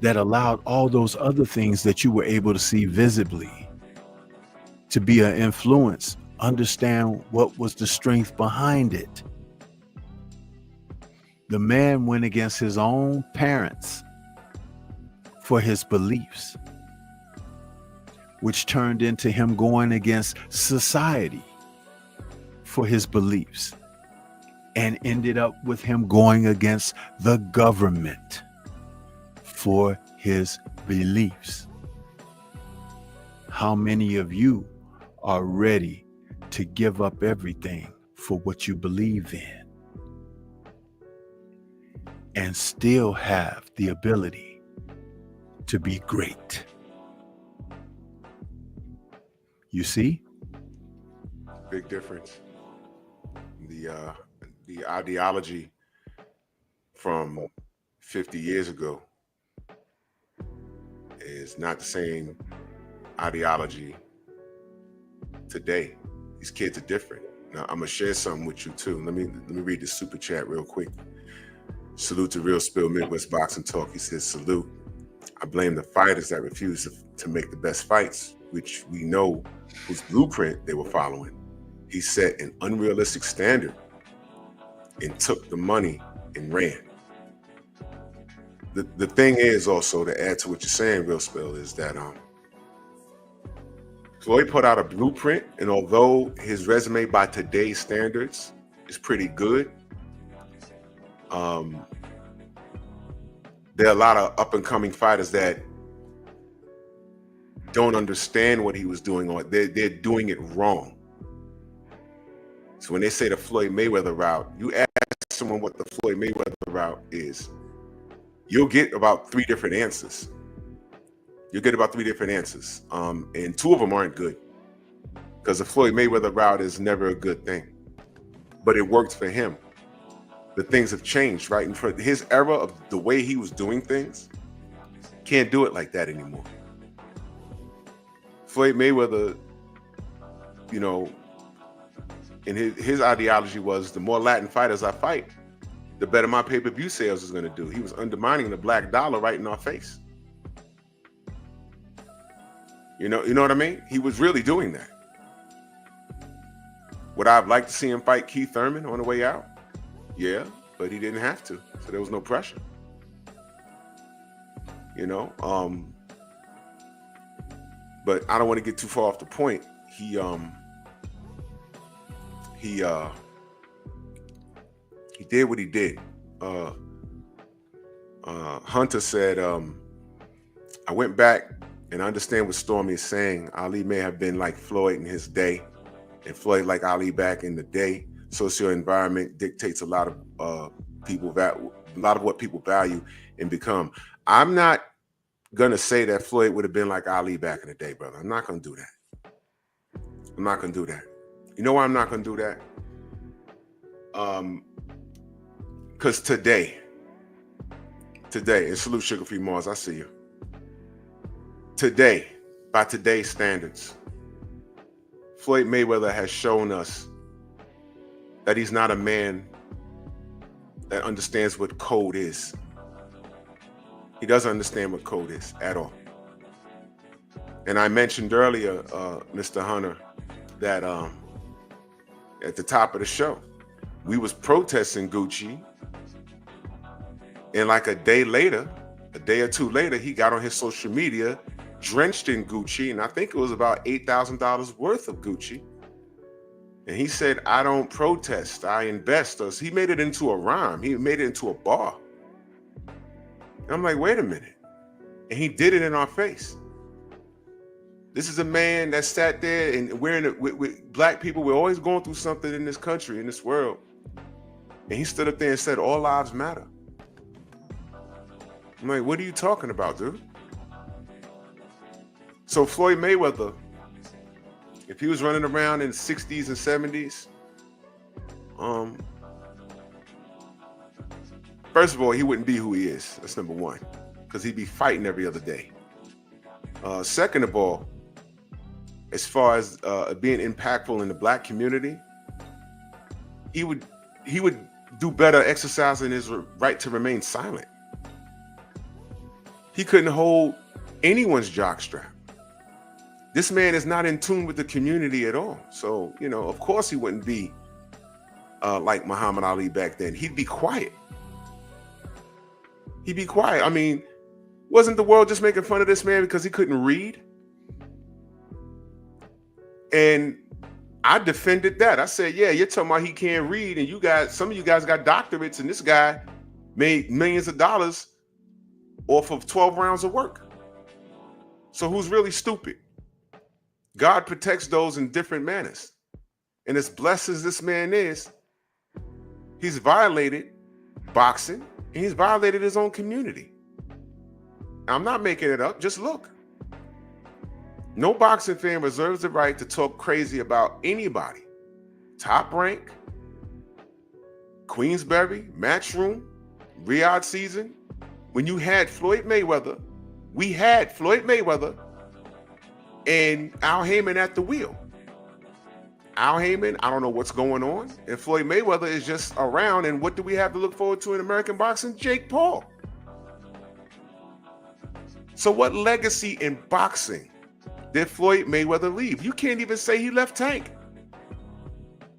that allowed all those other things that you were able to see visibly to be an influence. Understand what was the strength behind it. The man went against his own parents for his beliefs, which turned into him going against society for his beliefs, and ended up with him going against the government for his beliefs. How many of you are ready to give up everything for what you believe in and still have the ability to be great? You see? Big difference. The ideology from 50 years ago is not the same ideology today. These kids are different. Now I'm gonna share something with you too. Let me read the super chat real quick. Salute to Real Spill Midwest Boxing Talk. He says, salute. I blame the fighters that refuse to make the best fights, which we know whose blueprint they were following. He set an unrealistic standard and took the money and ran. The thing is also, to add to what you're saying, Real Spill, is that Floyd put out a blueprint, and although his resume by today's standards is pretty good, there are a lot of up and coming fighters that don't understand what he was doing, or they're doing it wrong. So when they say the Floyd Mayweather route, you ask someone what the Floyd Mayweather route is, you'll get about three different answers. And two of them aren't good, because the Floyd Mayweather route is never a good thing, but it worked for him. The things have changed, right? And for his era of the way he was doing things, can't do it like that anymore. Floyd Mayweather, you know, and his ideology was, the more Latin fighters I fight, the better my pay-per-view sales is going to do. He was undermining the black dollar right in our face. You know what I mean? He was really doing that. Would I have liked to see him fight Keith Thurman on the way out? Yeah, but he didn't have to, so there was no pressure. You know, but I don't want to get too far off the point. He did what he did. Hunter said, I went back and I understand what Stormy is saying. Ali may have been like Floyd in his day, and Floyd like Ali back in the day. Socio environment dictates a lot of what people value and become. I'm not gonna say that Floyd would have been like Ali back in the day, brother. I'm not gonna do that. You know why I'm not gonna do that? Because today, and salute Sugar Free Mars, I see you. Today, by today's standards, Floyd Mayweather has shown us that he's not a man that understands what code is. He doesn't understand what code is at all. And I mentioned earlier, Mr. Hunter, that at the top of the show, we was protesting Gucci, and like a day or two later, he got on his social media drenched in Gucci, and I think it was about $8,000 worth of Gucci. And he said, I don't protest, I invest. He made it into a rhyme. He made it into a bar. And I'm like, wait a minute. And he did it in our face. This is a man that sat there, and with black people, we're always going through something in this country, in this world. And he stood up there and said, all lives matter. I'm like, what are you talking about, dude? So Floyd Mayweather, if he was running around in the 60s and 70s, first of all, he wouldn't be who he is. That's number one, because he'd be fighting every other day. Second of all, as far as being impactful in the black community, he would do better exercising his right to remain silent. He couldn't hold anyone's jockstrap. This man is not in tune with the community at all. So, of course he wouldn't be like Muhammad Ali back then. He'd be quiet. He'd be quiet. I mean, wasn't the world just making fun of this man because he couldn't read? And I defended that. I said, yeah, you're talking about he can't read, and some of you guys got doctorates, and this guy made millions of dollars off of 12 rounds of work. So who's really stupid? God protects those in different manners. And as blessed as this man is, he's violated boxing, and he's violated his own community. I'm not making it up. Just look. No boxing fan reserves the right to talk crazy about anybody. Top Rank, Queensberry, Matchroom, Riyadh Season. When you had Floyd Mayweather, we had Floyd Mayweather and Al Heyman at the wheel. Al Heyman, I don't know what's going on. And Floyd Mayweather is just around. And what do we have to look forward to in American boxing? Jake Paul. So what legacy in boxing did Floyd Mayweather leave? You can't even say he left Tank.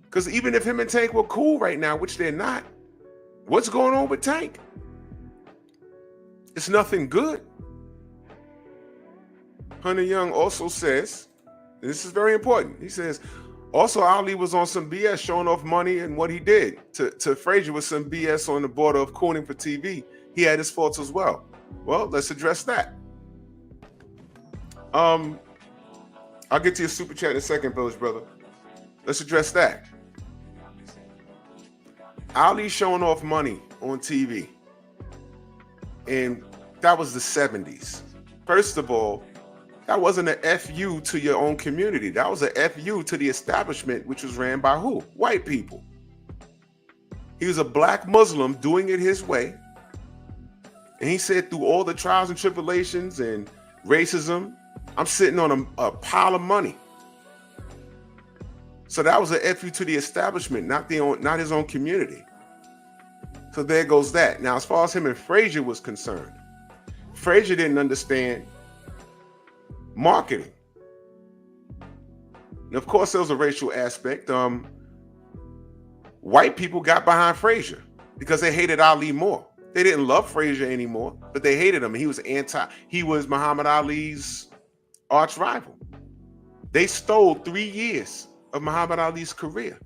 Because even if him and Tank were cool right now, which they're not, what's going on with Tank? It's nothing good. Hunter Young also says, and this is very important, he says, also Ali was on some BS showing off money and what he did to Frazier was some BS on the border of cooning for TV. He had his faults as well. Well, let's address that. I'll get to your super chat in a second, Village Brother. Let's address that. Ali showing off money on TV. And that was the 70s. First of all, that wasn't an FU to your own community. That was a FU to the establishment, which was ran by who? White people. He was a black Muslim doing it his way. And he said through all the trials and tribulations and racism, I'm sitting on a pile of money. So that was a FU to the establishment, not his own community. So there goes that. Now, as far as him and Frazier was concerned, Frazier didn't understand marketing. And of course, there was a racial aspect. White people got behind Frazier because they hated Ali more. They didn't love Frazier anymore, but they hated him. He was Muhammad Ali's arch rival. They stole 3 years of Muhammad Ali's career.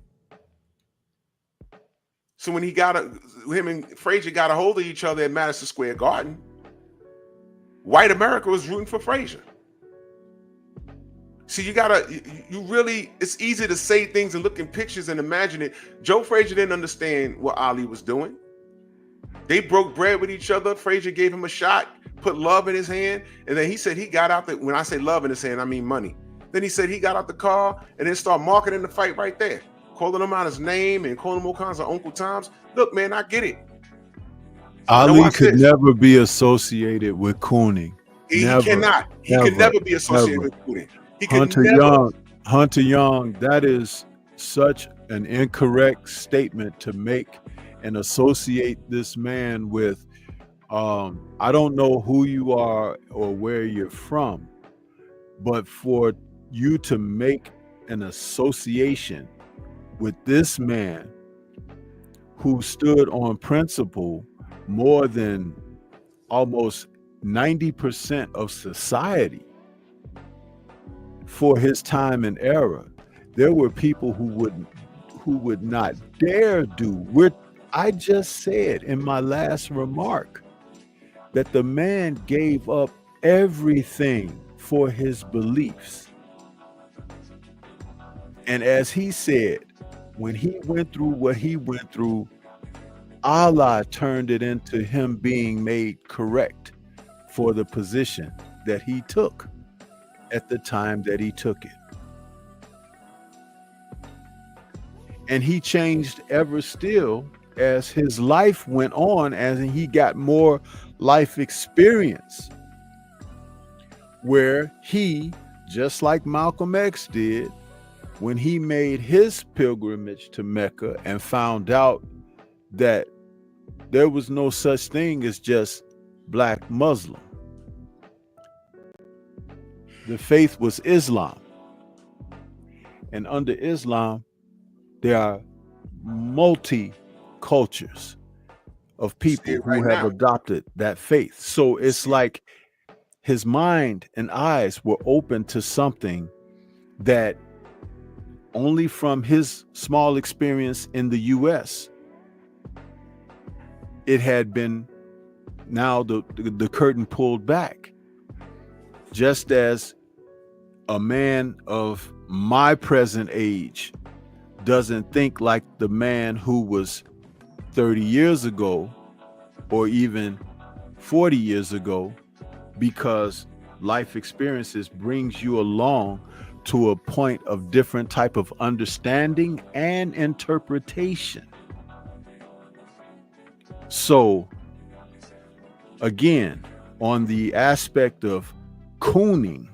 So when him and Frazier got a hold of each other at Madison Square Garden, white America was rooting for Frazier. So it's easy to say things and look in pictures and imagine it. Joe Frazier didn't understand what Ali was doing. They broke bread with each other. Frazier gave him a shot, put love in his hand, and then he said he got out when I say love in his hand, I mean money. Then he said he got out the car and then started marketing the fight right there, calling him out his name and calling him all kinds of Uncle Toms. Look, man, I get it. Ali could never be associated with cooning. He cannot. He could never be associated with cooning. Hunter Young, that is such an incorrect statement to make and associate this man with. I don't know who you are or where you're from, but for you to make an association with this man who stood on principle more than almost 90% of society for his time and era, there were people who would not dare do. I just said in my last remark that the man gave up everything for his beliefs. And as he said, when he went through what he went through, Allah turned it into him being made correct for the position that he took at the time that he took it. And he changed ever still as his life went on, as he got more life experience, where he, just like Malcolm X did, when he made his pilgrimage to Mecca and found out that there was no such thing as just black Muslim. The faith was Islam. And under Islam, there are multi cultures of people who have adopted that faith. So it's like his mind and eyes were open to something that only from his small experience in the US, it had been now the curtain pulled back. Just as a man of my present age doesn't think like the man who was 30 years ago or even 40 years ago, because life experiences brings you along to a point of different type of understanding and interpretation. So again, on the aspect of cooning,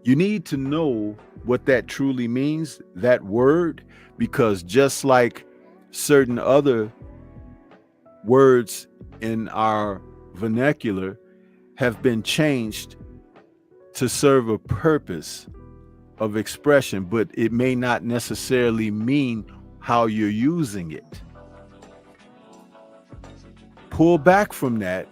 you need to know what that truly means, that word, because just like certain other words in our vernacular have been changed to serve a purpose of expression, but it may not necessarily mean how you're using it. Pull back from that.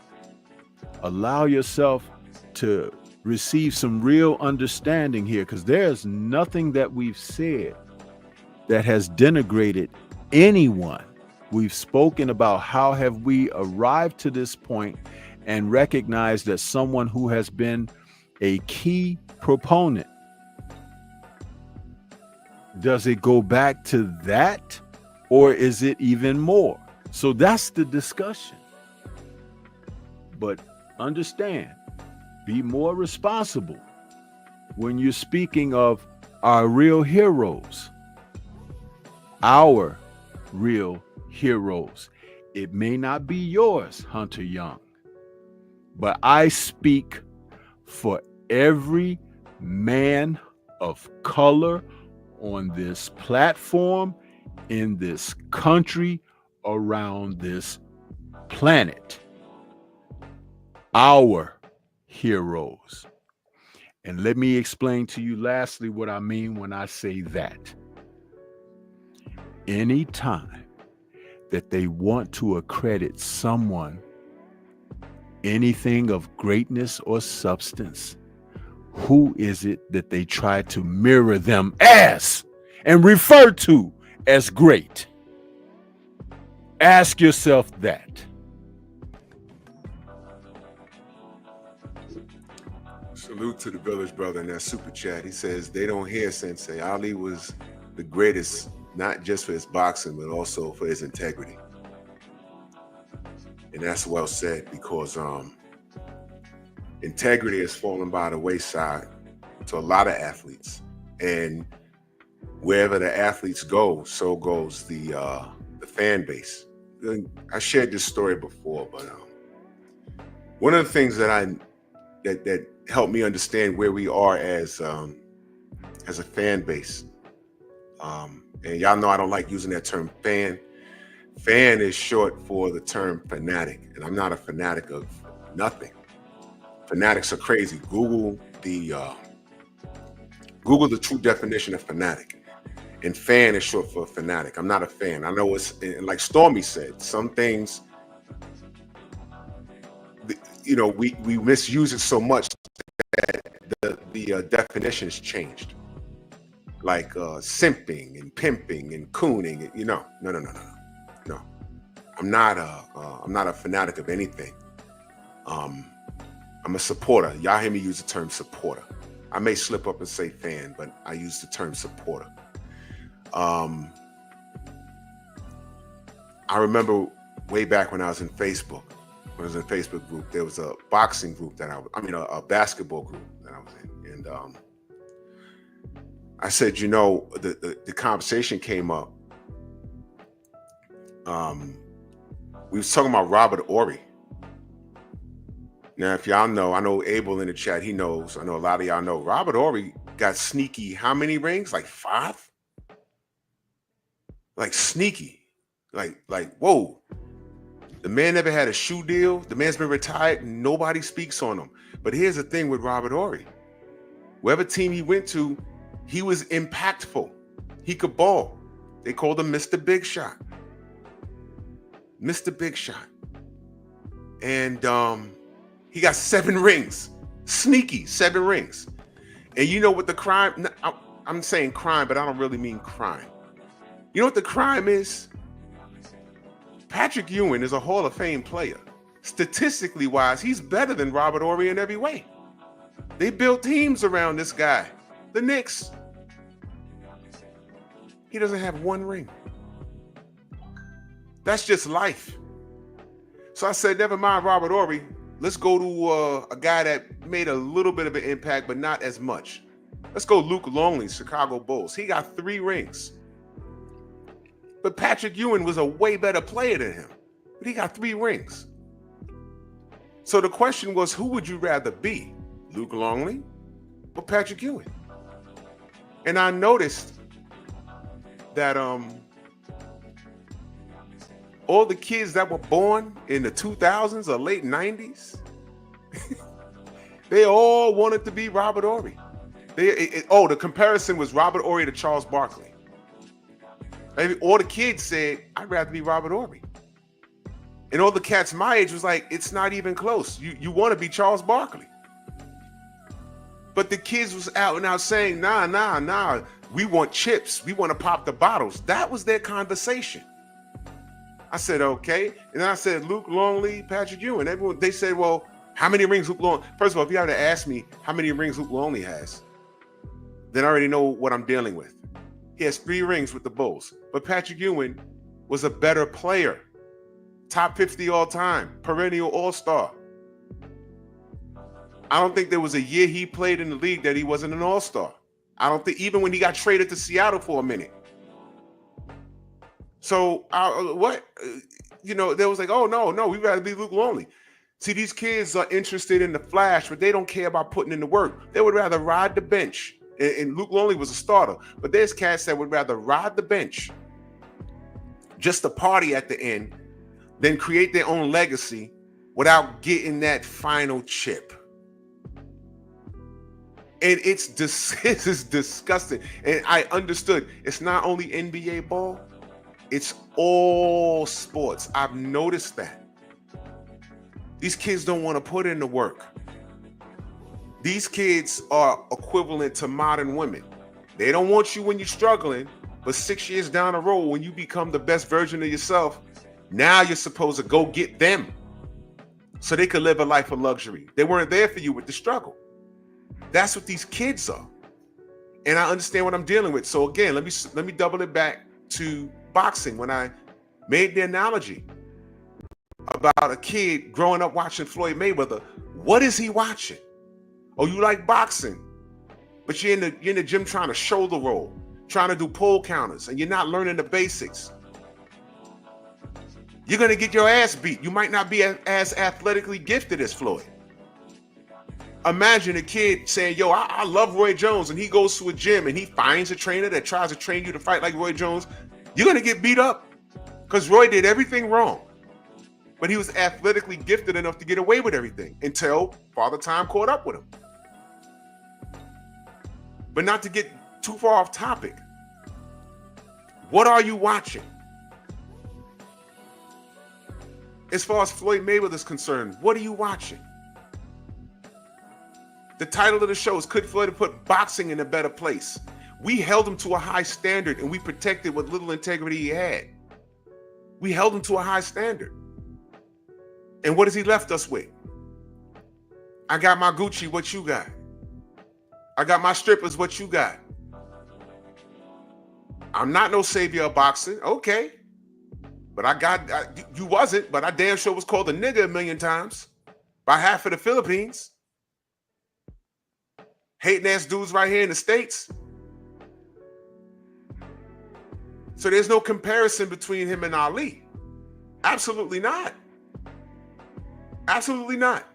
Allow yourself to receive some real understanding here, because there's nothing that we've said that has denigrated anyone. We've spoken about how have we arrived to this point and recognized that someone who has been a key proponent, does it go back to that, or is it even more? So that's the discussion. But understand, be more responsible when you're speaking of our real heroes, our real heroes. It may not be yours, Hunter Young, but I speak for every man of color on this platform, in this country, around this planet. Our heroes. And let me explain to you lastly what I mean when I say that. Anytime that they want to accredit someone anything of greatness or substance, who is it that they try to mirror them as and refer to as great? Ask yourself that. Salute to the village brother in that super chat. He says they don't hear Sensei. Ali was the greatest, not just for his boxing, but also for his integrity. And that's well said, because integrity has fallen by the wayside to a lot of athletes. And wherever the athletes go, so goes the fan base. I shared this story before, but one of the things that that helped me understand where we are as a fan base. And y'all know I don't like using that term fan. Fan is short for the term fanatic, and I'm not a fanatic of nothing. Fanatics are crazy. Google the true definition of fanatic, and fan is short for fanatic. I'm not a fan. I know it's, like Stormy said, some things, we misuse it so much that the definitions changed, like simping and pimping and cooning. No. I'm not a fanatic of anything. I'm a supporter. Y'all hear me use the term supporter. I may slip up and say fan, but I use the term supporter. I remember way back when I was in Facebook. When I was in a Facebook group, there was a boxing group that a basketball group that I was in, and I said, the conversation came up. We was talking about Robert Horry. Now, if y'all know, I know Abel in the chat, he knows. I know a lot of y'all know. Robert Horry got sneaky. How many rings? Like 5? Like sneaky. Like, whoa. The man never had a shoe deal. The man's been retired. Nobody speaks on him. But here's the thing with Robert Horry. Whatever team he went to, he was impactful. He could ball. They called him Mr. Big Shot. Mr. Big Shot. And he got 7 rings. Sneaky 7 rings. And you know what the crime, I'm saying crime, but I don't really mean crime. You know what the crime is? Patrick Ewing is a Hall of Fame player. Statistically wise, he's better than Robert Horry in every way. They built teams around this guy. The Knicks. He doesn't have 1 ring. That's just life. So I said, never mind Robert Horry. Let's go to a guy that made a little bit of an impact, but not as much. Let's go Luke Longley, Chicago Bulls. He got 3 rings. But Patrick Ewing was a way better player than him. But he got 3 rings. So the question was, who would you rather be? Luke Longley or Patrick Ewing? And I noticed that all the kids that were born in the 2000s or late 90s, they all wanted to be Robert Horry. The comparison was Robert Horry to Charles Barkley. All the kids said, I'd rather be Robert Horry. And all the cats my age was like, it's not even close. You want to be Charles Barkley. But the kids was out and out saying, nah. We want chips. We want to pop the bottles. That was their conversation. I said, okay. And I said, Luke Longley, Patrick Ewing. Everyone, they said, well, how many rings Luke Longley? First of all, if you had to ask me how many rings Luke Longley has, then I already know what I'm dealing with. He has 3 rings with the Bulls. But Patrick Ewing was a better player. Top 50 all time, perennial all-star. I don't think there was a year he played in the league that he wasn't an all-star. I don't think, even when he got traded to Seattle for a minute. So there was like, oh no, we'd rather be Luke Longley. See, these kids are interested in the flash, but they don't care about putting in the work. They would rather ride the bench. And Luke Longley was a starter, but there's cats that would rather ride the bench, just to party at the end, than create their own legacy without getting that final chip. And this is disgusting. And I understood it's not only NBA ball, it's all sports. I've noticed that. These kids don't want to put in the work. These kids are equivalent to modern women. They don't want you when you're struggling, but 6 years down the road, when you become the best version of yourself, now you're supposed to go get them so they could live a life of luxury. They weren't there for you with the struggle. That's what these kids are. And I understand what I'm dealing with. So again, let me double it back to boxing when I made the analogy about a kid growing up watching Floyd Mayweather. What is he watching? Oh, you like boxing, but you're in the gym trying to shoulder roll, trying to do pull counters, and you're not learning the basics. You're going to get your ass beat. You might not be as athletically gifted as Floyd. Imagine a kid saying, yo, I love Roy Jones, and he goes to a gym and he finds a trainer that tries to train you to fight like Roy Jones. You're going to get beat up because Roy did everything wrong. But he was athletically gifted enough to get away with everything until Father Time caught up with him. But not to get too far off topic. What are you watching? As far as Floyd Mayweather is concerned, what are you watching? The title of the show is Could Floyd have put boxing in a better place? We held him to a high standard and we protected what little integrity he had. We held him to a high standard. And what has he left us with? I got my Gucci, what you got? I got my strippers, what you got? I'm not no savior of boxing, okay. But you wasn't, but I damn sure was called a nigga a million times by half of the Philippines. Hating ass dudes right here in the States. So there's no comparison between him and Ali. Absolutely not. Absolutely not.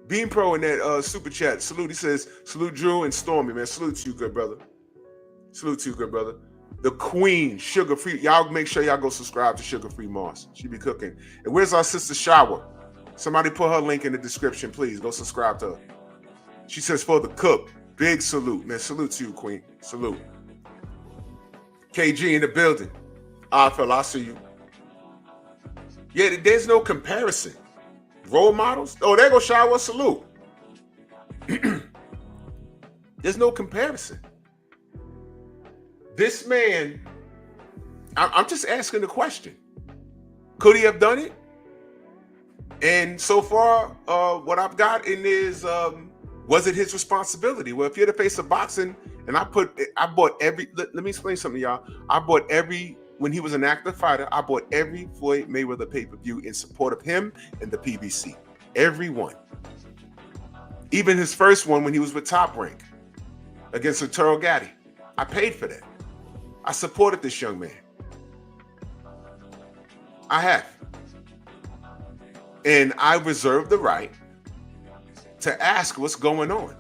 Beam Pro in that super chat. Salute. He says, salute Drew and Stormy, man. Salute to you, good brother. Salute to you, good brother. The Queen, Sugar Free. Y'all make sure y'all go subscribe to Sugar Free Moss. She be cooking. And where's our sister Shower? Somebody put her link in the description, please. Go subscribe to her. She says, for the cook. Big salute, man. Salute to you, Queen. Salute. KG in the building. Fella, I see you. Yeah, there's no comparison. Role models? Oh, there go Shower. Salute. There's no comparison. This man, I'm just asking the question. Could he have done it? And so far, what I've got in is, was it his responsibility? Well, if you're the face of boxing, and I bought every, let me explain something to y'all. I bought when he was an active fighter, I bought every Floyd Mayweather pay-per-view in support of him and the PBC. Every one. Even his first one when he was with Top Rank against Arturo Gatti. I paid for that. I supported this young man. I have. And I reserve the right to ask what's going on.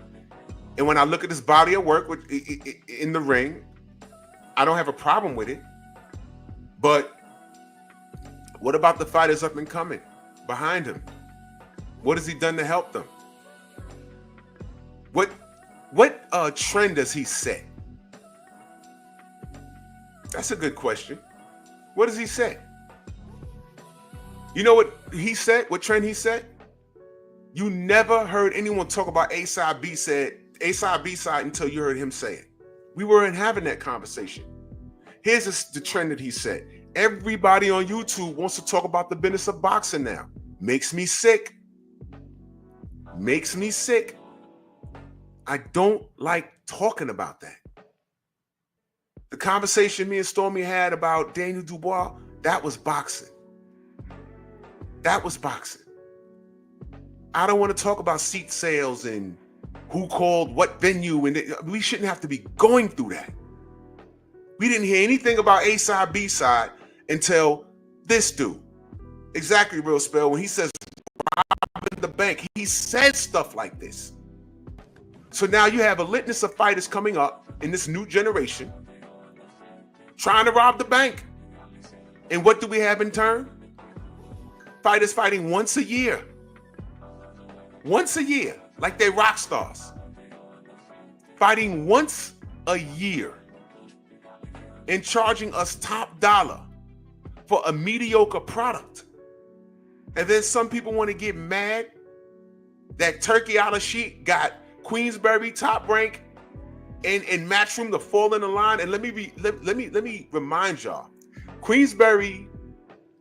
And when I look at this body of work in the ring, I don't have a problem with it. But what about the fighters up and coming behind him? What has he done to help them? What trend does he set? That's a good question. What does he say? You know what he said? What trend he set? You never heard anyone talk about A-side, B-side until you heard him say it. We weren't having that conversation. Here's the trend that he said. Everybody on YouTube wants to talk about the business of boxing now. Makes me sick. Makes me sick. I don't like talking about that. The conversation me and Stormy had about Daniel Dubois, that was boxing. That was boxing. I don't want to talk about seat sales and who called what venue, and we shouldn't have to be going through that. We didn't hear anything about A-side, B-side until this dude. Exactly, Real Spell. When he says robbing the bank, he said stuff like this. So now you have a litmus of fighters coming up in this new generation trying to rob the bank. And what do we have in turn? Fighters fighting once a year. Once a year, like they're rock stars. Fighting once a year and charging us top dollar for a mediocre product. And then some people want to get mad that Turkey Al Sheik got Queensberry, Top Rank, and Matchroom to fall in the line. And let me remind y'all, Queensberry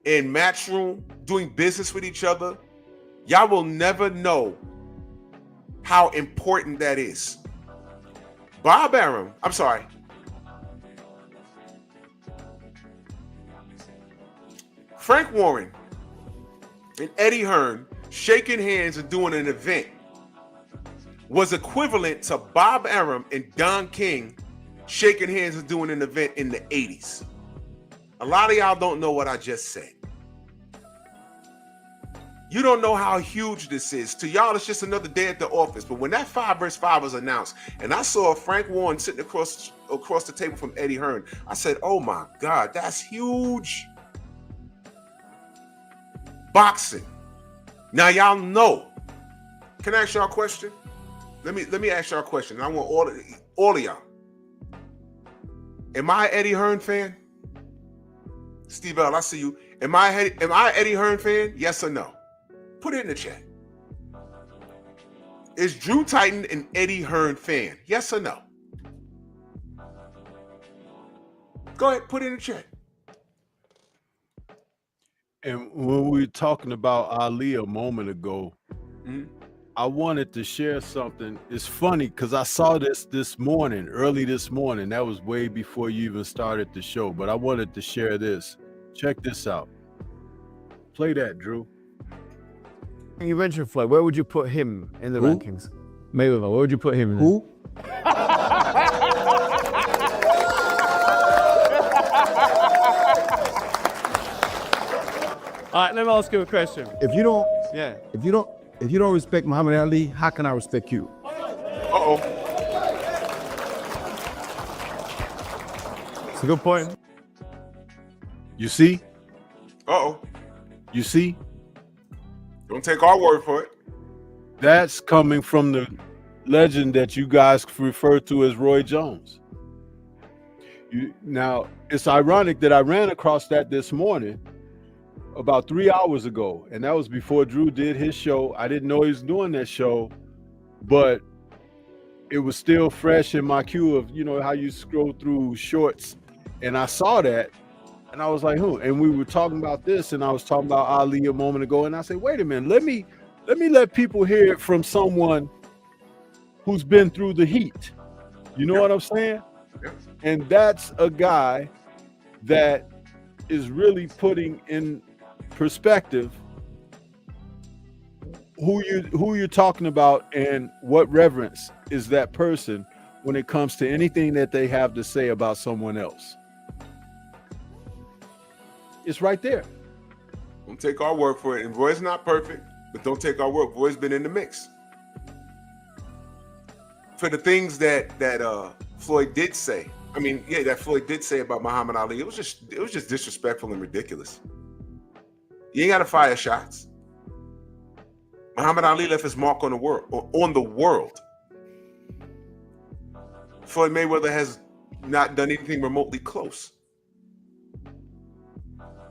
and Matchroom doing business with each other, y'all will never know how important that is. Bob Arum, I'm sorry. Frank Warren and Eddie Hearn shaking hands and doing an event was equivalent to Bob Arum and Don King shaking hands and doing an event in the 80s. A lot of y'all don't know what I just said. You don't know how huge this is. To y'all, it's just another day at the office. But when that 5 vs. 5 was announced, and I saw Frank Warren sitting across the table from Eddie Hearn, I said, oh my God, that's huge. Boxing. Now y'all know. Can I ask y'all a question? Let me ask y'all a question. I want all of y'all. Am I an Eddie Hearn fan? Steve L, I see you. Am I Eddie Hearn fan? Yes or no? Put it in the chat. Is Drew Titan an Eddie Hearn fan? Yes or no? Go ahead, put it in the chat. And when we were talking about Ali a moment ago, I wanted to share something. It's funny because I saw this morning, early this morning. That was way before you even started the show, but I wanted to share this. Check this out. Play that, Drew. You mentioned Floyd. Where would you put him in the rankings? Mayweather. Where would you put him in? Who? All right, let me ask you a question. If you don't, Yeah. if you don't respect Muhammad Ali, how can I respect you? Uh-oh. It's a good point. You see? Uh-oh. You see? Don't take our word for it. That's coming from the legend that you guys refer to as Roy Jones. Now, it's ironic that I ran across that this morning about 3 hours ago, and that was before Drew did his show. I didn't know he was doing that show, but it was still fresh in my queue of, you know, how you scroll through shorts, and I saw that, and I was like, who? And we were talking about this, and I was talking about Ali a moment ago, and I said, wait a minute, let people hear it from someone who's been through the heat. You know what I'm saying? And that's a guy that is really putting in perspective who you're talking about and what reverence is that person when it comes to anything that they have to say about someone else. It's right there. Don't take our word for it. And Roy's not perfect, but don't take our word. Roy's been in the mix. For the things that Floyd did say, I mean, yeah, that Floyd did say about Muhammad Ali, it was just disrespectful and ridiculous. You ain't got to fire shots. Muhammad Ali left his mark on the world. Floyd Mayweather has not done anything remotely close,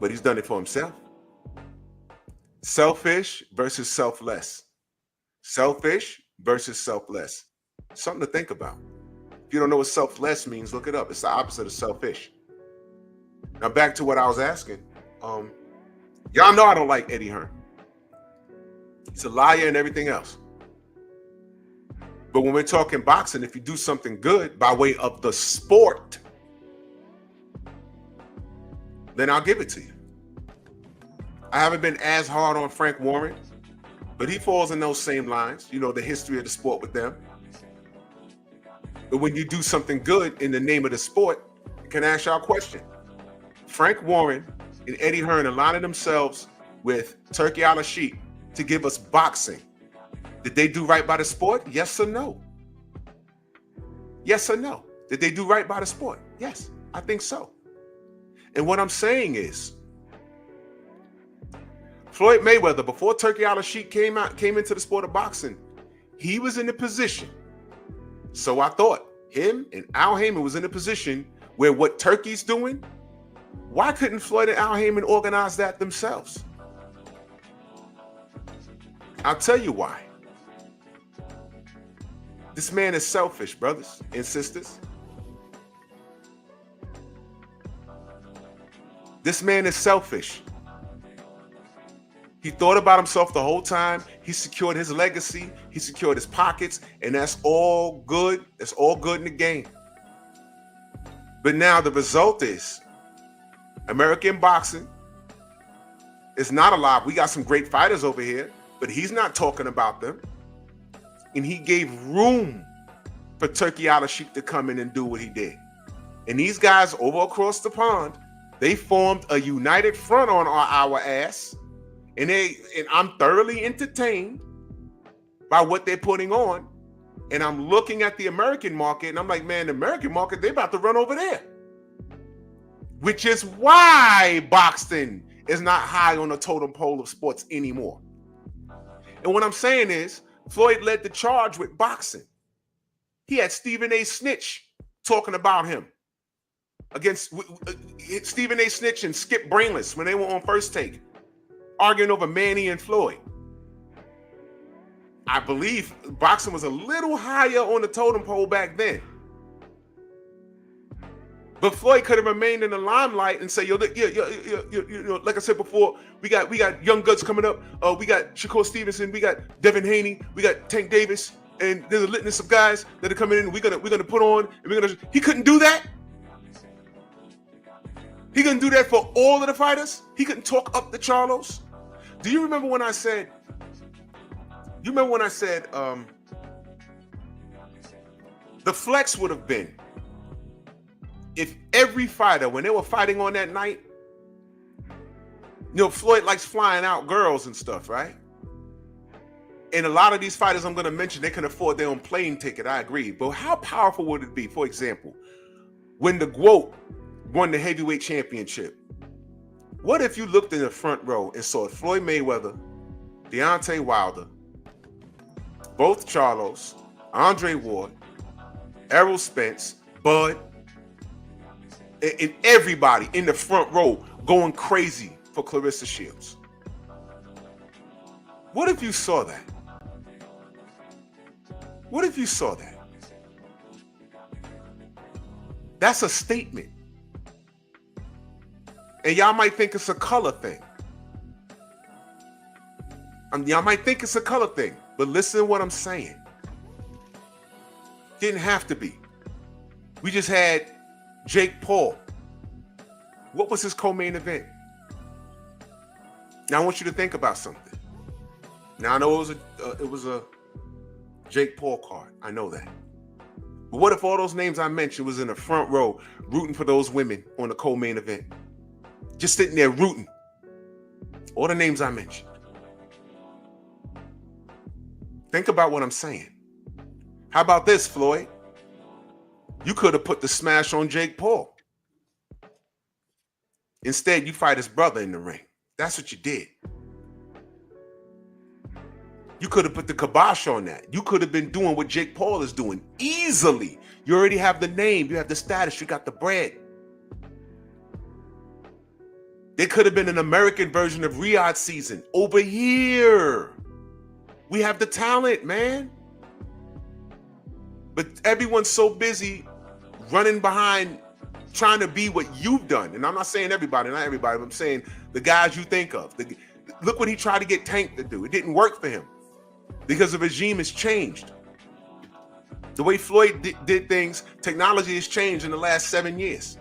but he's done it for himself. Selfish versus selfless. Selfish versus selfless. Something to think about. If you don't know what selfless means, look it up. It's the opposite of selfish. Now back to what I was asking. Y'all know I don't like Eddie Hearn. He's a liar and everything else. But when we're talking boxing, if you do something good by way of the sport, then I'll give it to you. I haven't been as hard on Frank Warren, but he falls in those same lines. You know, the history of the sport with them. But when you do something good in the name of the sport, can I ask y'all a question? Frank Warren and Eddie Hearn aligning themselves with Turki Al-Sheikh to give us boxing. Did they do right by the sport? Yes or no? Yes or no? Did they do right by the sport? Yes, I think so. And what I'm saying is, Floyd Mayweather, before Turki Al-Sheikh came into the sport of boxing, he was in a position. So I thought him and Al Heyman was in a position where what Turkey's doing, why couldn't Floyd and Al Heyman organize that themselves? I'll tell you why. This man is selfish, brothers and sisters. This man is selfish. He thought about himself the whole time. He secured his legacy. He secured his pockets, and that's all good. That's all good in the game. But now the result is American boxing is not alive. We got some great fighters over here, but he's not talking about them. And he gave room for Turki Al-Sheikh to come in and do what he did. And these guys over across the pond, they formed a united front on our ass. And I'm thoroughly entertained by what they're putting on. And I'm looking at the American market, and I'm like, man, the American market, they're about to run over there. Which is why boxing is not high on the totem pole of sports anymore. And what I'm saying is, Floyd led the charge with boxing. He had Stephen A. Snitch talking about him against Stephen A. Snitch and Skip Brainless when they were on First Take, arguing over Manny and Floyd. I believe boxing was a little higher on the totem pole back then. But Floyd could have remained in the limelight and say, yo, like I said before, we got young guts coming up. We got Shakur Stevenson, we got Devin Haney, we got Tank Davis, and there's a litness of guys that are coming in. We're gonna put on, and He couldn't do that. He couldn't do that for all of the fighters. He couldn't talk up the Charlos. Do you remember when I said? You remember when I said the flex would have been if every fighter, when they were fighting on that night, Floyd likes flying out girls and stuff, right? And a lot of these fighters I'm going to mention, they can afford their own plane ticket. I agree. But how powerful would it be, for example, when the GOAT won the heavyweight championship? What if you looked in the front row and saw Floyd Mayweather, Deontay Wilder, both Charlos, Andre Ward, Errol Spence, Bud, and everybody in the front row going crazy for Clarissa Shields? What if you saw that? What if you saw that? That's a statement. And y'all might think it's a color thing. Y'all might think it's a color thing, but listen to what I'm saying. Didn't have to be. We just had Jake Paul. What was his co-main event? Now I want you to think about something. Now I know it was a Jake Paul card. I know that. But what if all those names I mentioned was in the front row rooting for those women on the co-main event? Just sitting there rooting. All the names I mentioned. Think about what I'm saying. How about this, Floyd? You could have put the smash on Jake Paul. Instead, you fight his brother in the ring. That's what you did. You could have put the kibosh on that. You could have been doing what Jake Paul is doing easily. You already have the name. You have the status. You got the bread. There could have been an American version of Riyadh season over here. We have the talent, man. But everyone's so busy running behind trying to be what you've done. And I'm not saying everybody, not everybody, but I'm saying the guys you think of. Look what he tried to get Tank to do. It didn't work for him because the regime has changed. The way Floyd did things, technology has changed in the last 7 years.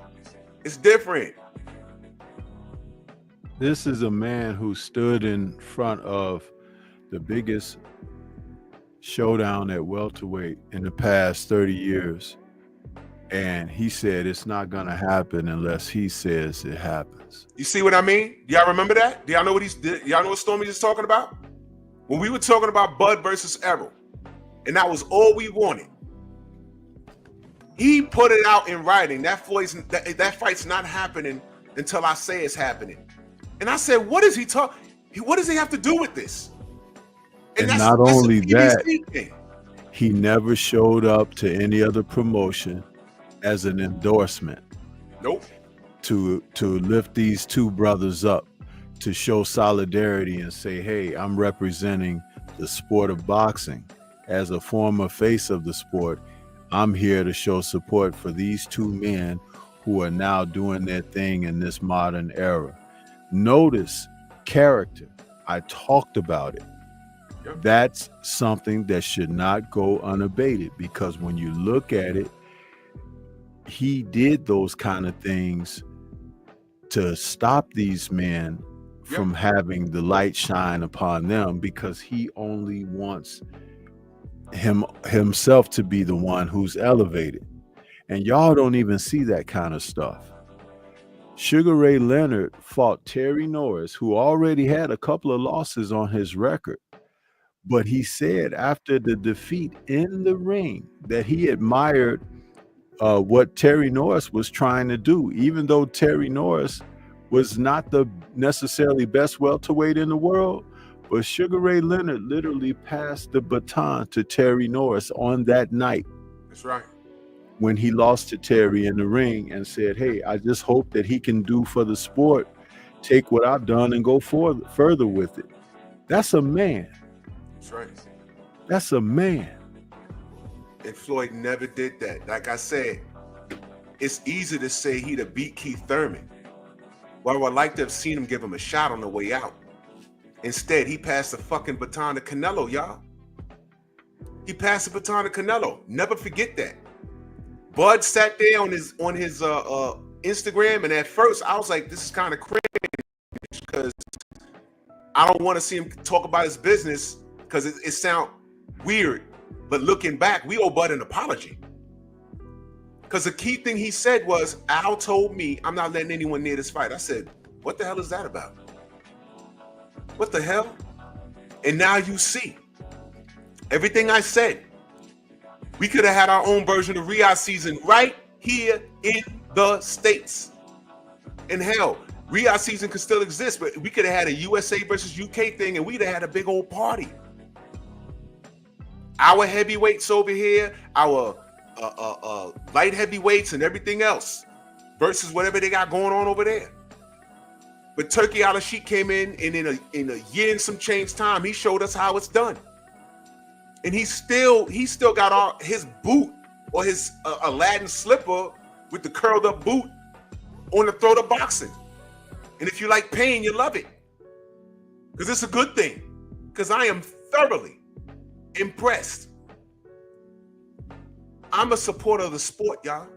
It's different. This is a man who stood in front of the biggest showdown at welterweight in the past 30 years. And he said it's not going to happen unless he says it happens. You see what I mean? Do y'all remember that? Do y'all know what Stormy is talking about? When we were talking about Bud versus Errol, and that was all we wanted. He put it out in writing. That fight's not happening until I say it's happening. And I said, what is he talking? What does he have to do with this? And not only that, he never showed up to any other promotion as an endorsement. Nope. To lift these two brothers up, to show solidarity and say, hey, I'm representing the sport of boxing. As a former face of the sport, I'm here to show support for these two men who are now doing their thing in this modern era. Notice character. I talked about it. Yep. That's something that should not go unabated, because when you look at it, he did those kind of things to stop these men from having the light shine upon them, because he only wants himself to be the one who's elevated. And y'all don't even see that kind of stuff. Sugar Ray Leonard fought Terry Norris, who already had a couple of losses on his record. But he said after the defeat in the ring that he admired what Terry Norris was trying to do, even though Terry Norris was not the necessarily best welterweight in the world. But Sugar Ray Leonard literally passed the baton to Terry Norris on that night. That's right. When he lost to Terry in the ring, and said, hey, I just hope that he can do for the sport, take what I've done and go further with it. That's a man. That's right. That's a man. And Floyd never did that. Like I said, it's easy to say he'd have beat Keith Thurman. Well, I would like to have seen him give him a shot on the way out. Instead, he passed the fucking baton to Canelo, y'all. He passed the baton to Canelo. Never forget that. Bud sat there on his Instagram, and at first I was like, this is kind of cringe because I don't want to see him talk about his business because it sounds weird. But looking back, we owe Bud an apology. Because the key thing he said was, Al told me I'm not letting anyone near this fight. I said, what the hell is that about? What the hell? And now you see. Everything I said. We could have had our own version of Riyadh season right here in the States. And hell, Riyadh season could still exist, but we could have had a USA versus UK thing and we'd have had a big old party. Our heavyweights over here, our light heavyweights and everything else versus whatever they got going on over there. But Turkey Al-Sheikh came in and in a year and some change time, he showed us how it's done. And he still got his boot or his Aladdin slipper with the curled up boot on the throat of boxing. And if you like pain, you love it. Because it's a good thing. Because I am thoroughly impressed. I'm a supporter of the sport, y'all.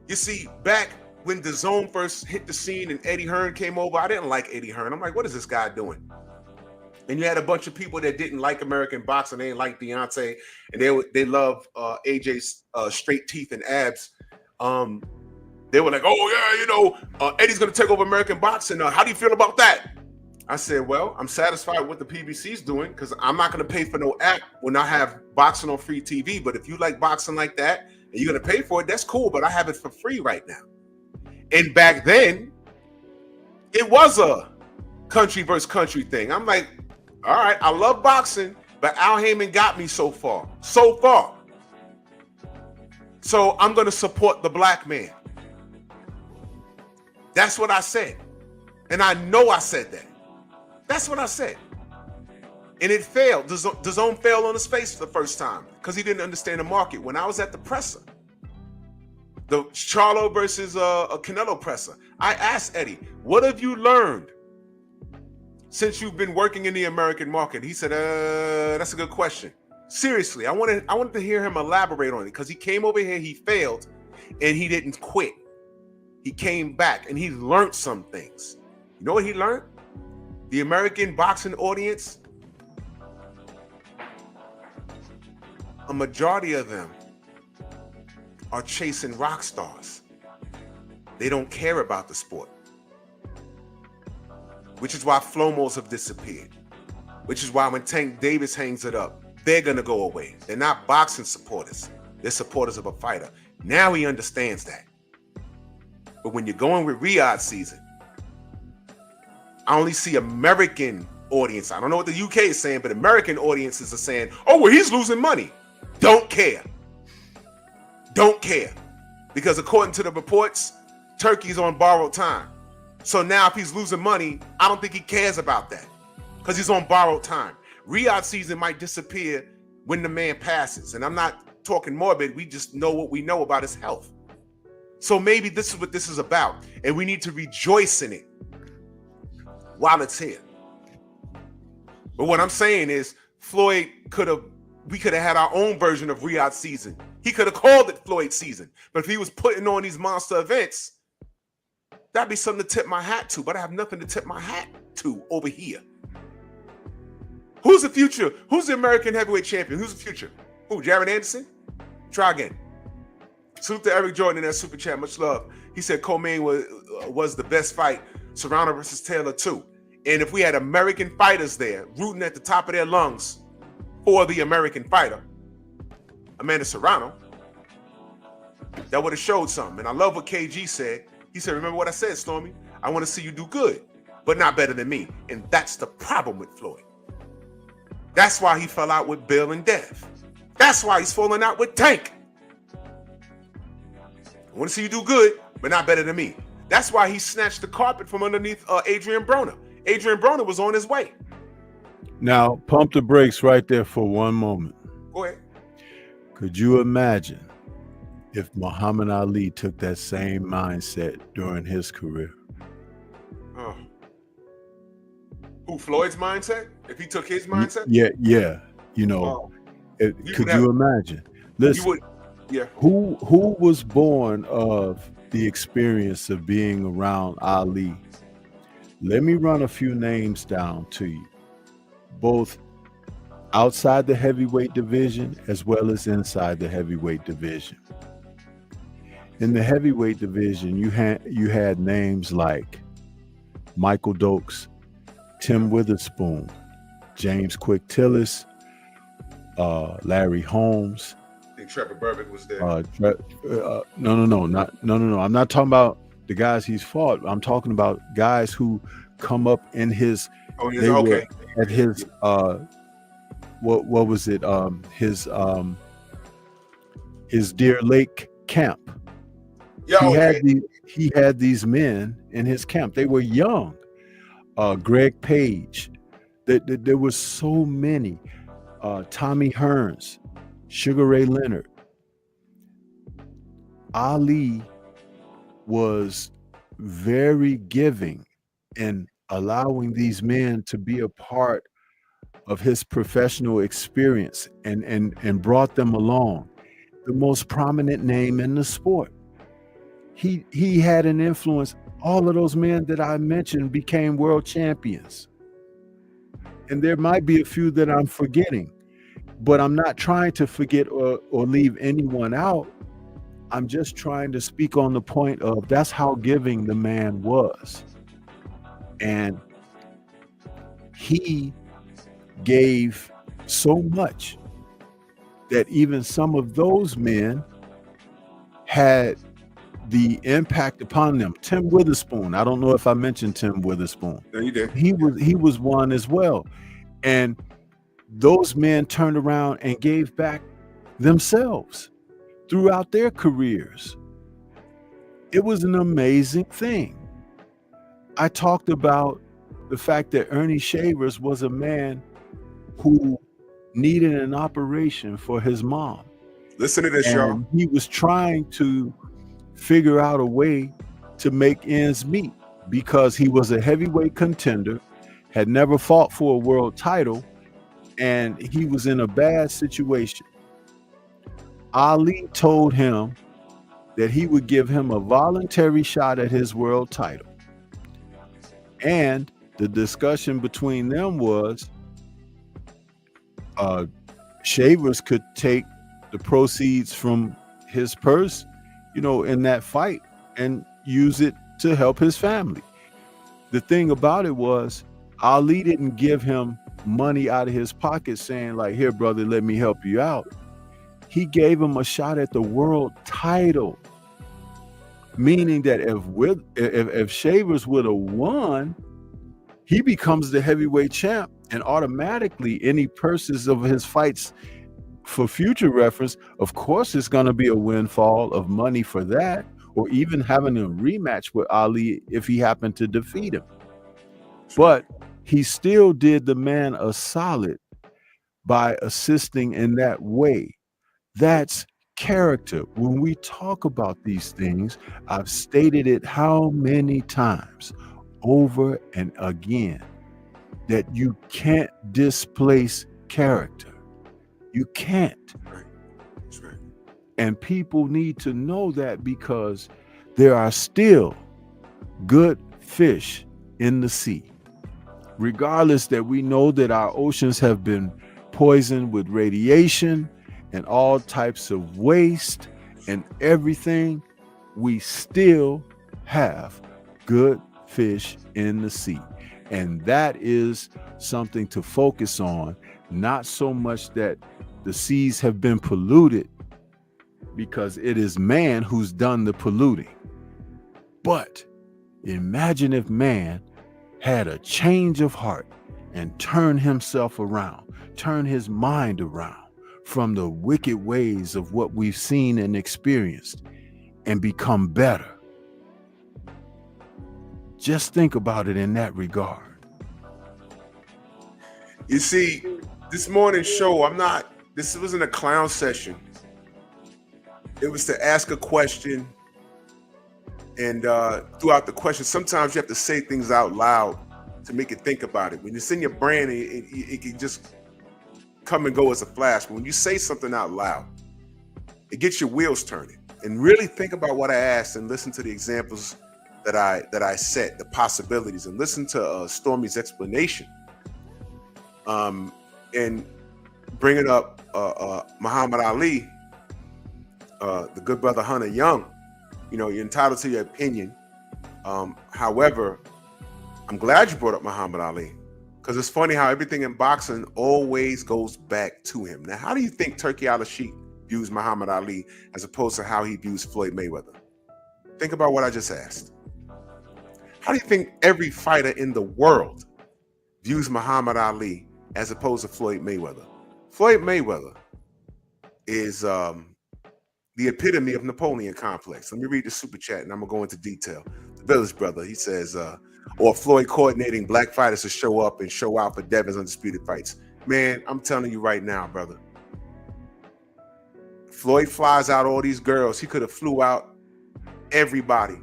You see, back when DAZN first hit the scene and Eddie Hearn came over, I didn't like Eddie Hearn. I'm like, what is this guy doing? And you had a bunch of people that didn't like American boxing. They didn't like Deontay, and they love AJ's straight teeth and abs. They were like, oh yeah, Eddie's gonna take over American boxing. How do you feel about that? I said, well, I'm satisfied with what the PBC's doing because I'm not gonna pay for no app when I have boxing on free TV. But if you like boxing like that and you're gonna pay for it, that's cool. But I have it for free right now. And back then, it was a country versus country thing. I'm like, all right, I love boxing, but Al Heyman got me so far. So I'm going to support the black man. That's what I said. And I know I said that. That's what I said. And it failed. DAZN failed on his face for the first time because he didn't understand the market. When I was at the presser, the Charlo versus a Canelo presser, I asked Eddie, what have you learned since you've been working in the American market? He said, that's a good question. Seriously, I wanted to hear him elaborate on it because he came over here, he failed, and he didn't quit. He came back and he learned some things. You know what he learned? The American boxing audience, a majority of them are chasing rock stars. They don't care about the sport. Which is why Flomos have disappeared. Which is why when Tank Davis hangs it up, they're going to go away. They're not boxing supporters. They're supporters of a fighter. Now he understands that. But when you're going with Riyadh season, I only see American audience. I don't know what the UK is saying, but American audiences are saying, oh, well, he's losing money. Don't care. Don't care. Because according to the reports, Turkey's on borrowed time. So now if he's losing money, I don't think he cares about that because he's on borrowed time. Riyadh season might disappear when the man passes. And I'm not talking morbid. We just know what we know about his health. So maybe this is what this is about. And we need to rejoice in it while it's here. But what I'm saying is we could have had our own version of Riyadh season. He could have called it Floyd season. But if he was putting on these monster events, that'd be something to tip my hat to, but I have nothing to tip my hat to over here. Who's the future? Who's the American heavyweight champion? Who's the future? Who, Jared Anderson? Try again. Salute to Eric Jordan in that super chat. Much love. He said Co-Main was the best fight. Serrano versus Taylor too. And if we had American fighters there rooting at the top of their lungs for the American fighter, Amanda Serrano, that would have showed something. And I love what KG said. He said, remember what I said, Stormy? I want to see you do good, but not better than me. And that's the problem with Floyd. That's why he fell out with Bill and Dev. That's why he's falling out with Tank. I want to see you do good, but not better than me. That's why he snatched the carpet from underneath Adrian Broner. Adrian Broner was on his way. Now, pump the brakes right there for one moment. Go ahead. Could you imagine if Muhammad Ali took that same mindset during his career? Oh. Who, Floyd's mindset? If he took his mindset? Yeah. You know, Oh, could you imagine? Listen, would, yeah. who was born of the experience of being around Ali? Let me run a few names down to you, both outside the heavyweight division as well as inside the heavyweight division. In the heavyweight division, you had names like Michael Dokes, Tim Witherspoon, James Quick Tillis, Larry Holmes. I think Trevor Burbick was there. No. I'm not talking about the guys he's fought. I'm talking about guys who come up in his. Oh, they okay. were at his. What was it? His Deer Lake camp. Yeah, He had these men in his camp. They were young. Greg Page. There were so many. Tommy Hearns, Sugar Ray Leonard. Ali was very giving in allowing these men to be a part of his professional experience and brought them along. The most prominent name in the sport. He had an influence. All of those men that I mentioned became world champions. And there might be a few that I'm forgetting, but I'm not trying to forget or leave anyone out. I'm just trying to speak on the point of that's how giving the man was. And he gave so much that even some of those men had the impact upon them. Tim Witherspoon, I don't know if I mentioned Tim Witherspoon. No, you did. He was one as well. And those men turned around and gave back themselves throughout their careers. It was an amazing thing. I talked about the fact that Ernie Shavers was a man who needed an operation for his mom. Listen to this, y'all. He was trying to figure out a way to make ends meet because he was a heavyweight contender, had never fought for a world title, and he was in a bad situation. Ali told him that he would give him a voluntary shot at his world title. And the discussion between them was Shavers could take the proceeds from his purse, in that fight and use it to help his family. The thing about it was Ali didn't give him money out of his pocket saying like, here, brother, let me help you out. He gave him a shot at the world title, meaning that if Shavers would have won, he becomes the heavyweight champ, and automatically any purses of his fights for future reference, of course, it's going to be a windfall of money for that, or even having a rematch with Ali if he happened to defeat him. But he still did the man a solid by assisting in that way. That's character. When we talk about these things, I've stated it how many times over and again that you can't displace character. You can't. Right. That's right. And people need to know that because there are still good fish in the sea. Regardless that we know that our oceans have been poisoned with radiation and all types of waste and everything, we still have good fish in the sea. And that is something to focus on, not so much that the seas have been polluted, because it is man who's done the polluting. But imagine if man had a change of heart and turn himself around, turn his mind around from the wicked ways of what we've seen and experienced and become better. Just think about it in that regard. You see, this morning's show, this wasn't a clown session. It was to ask a question, and throughout the question, sometimes you have to say things out loud to make you think about it. When it's in your brain, it can just come and go as a flash. But when you say something out loud, it gets your wheels turning. And really think about what I asked and listen to the examples that I set, the possibilities, and listen to Stormy's explanation. And bringing up Muhammad Ali, the good brother Hunter Young. You know, you're entitled to your opinion. However, I'm glad you brought up Muhammad Ali, because it's funny how everything in boxing always goes back to him. Now, how do you think Turki Al-Sheikh views Muhammad Ali as opposed to how he views Floyd Mayweather? Think about what I just asked. How do you think every fighter in the world views Muhammad Ali as opposed to Floyd Mayweather? Floyd Mayweather is the epitome of Napoleon complex. Let me read the super chat and I'm gonna go into detail. The Village Brother, he says, or Floyd coordinating black fighters to show up and show out for Devin's undisputed fights. Man, I'm telling you right now, brother. Floyd flies out all these girls. He could have flew out everybody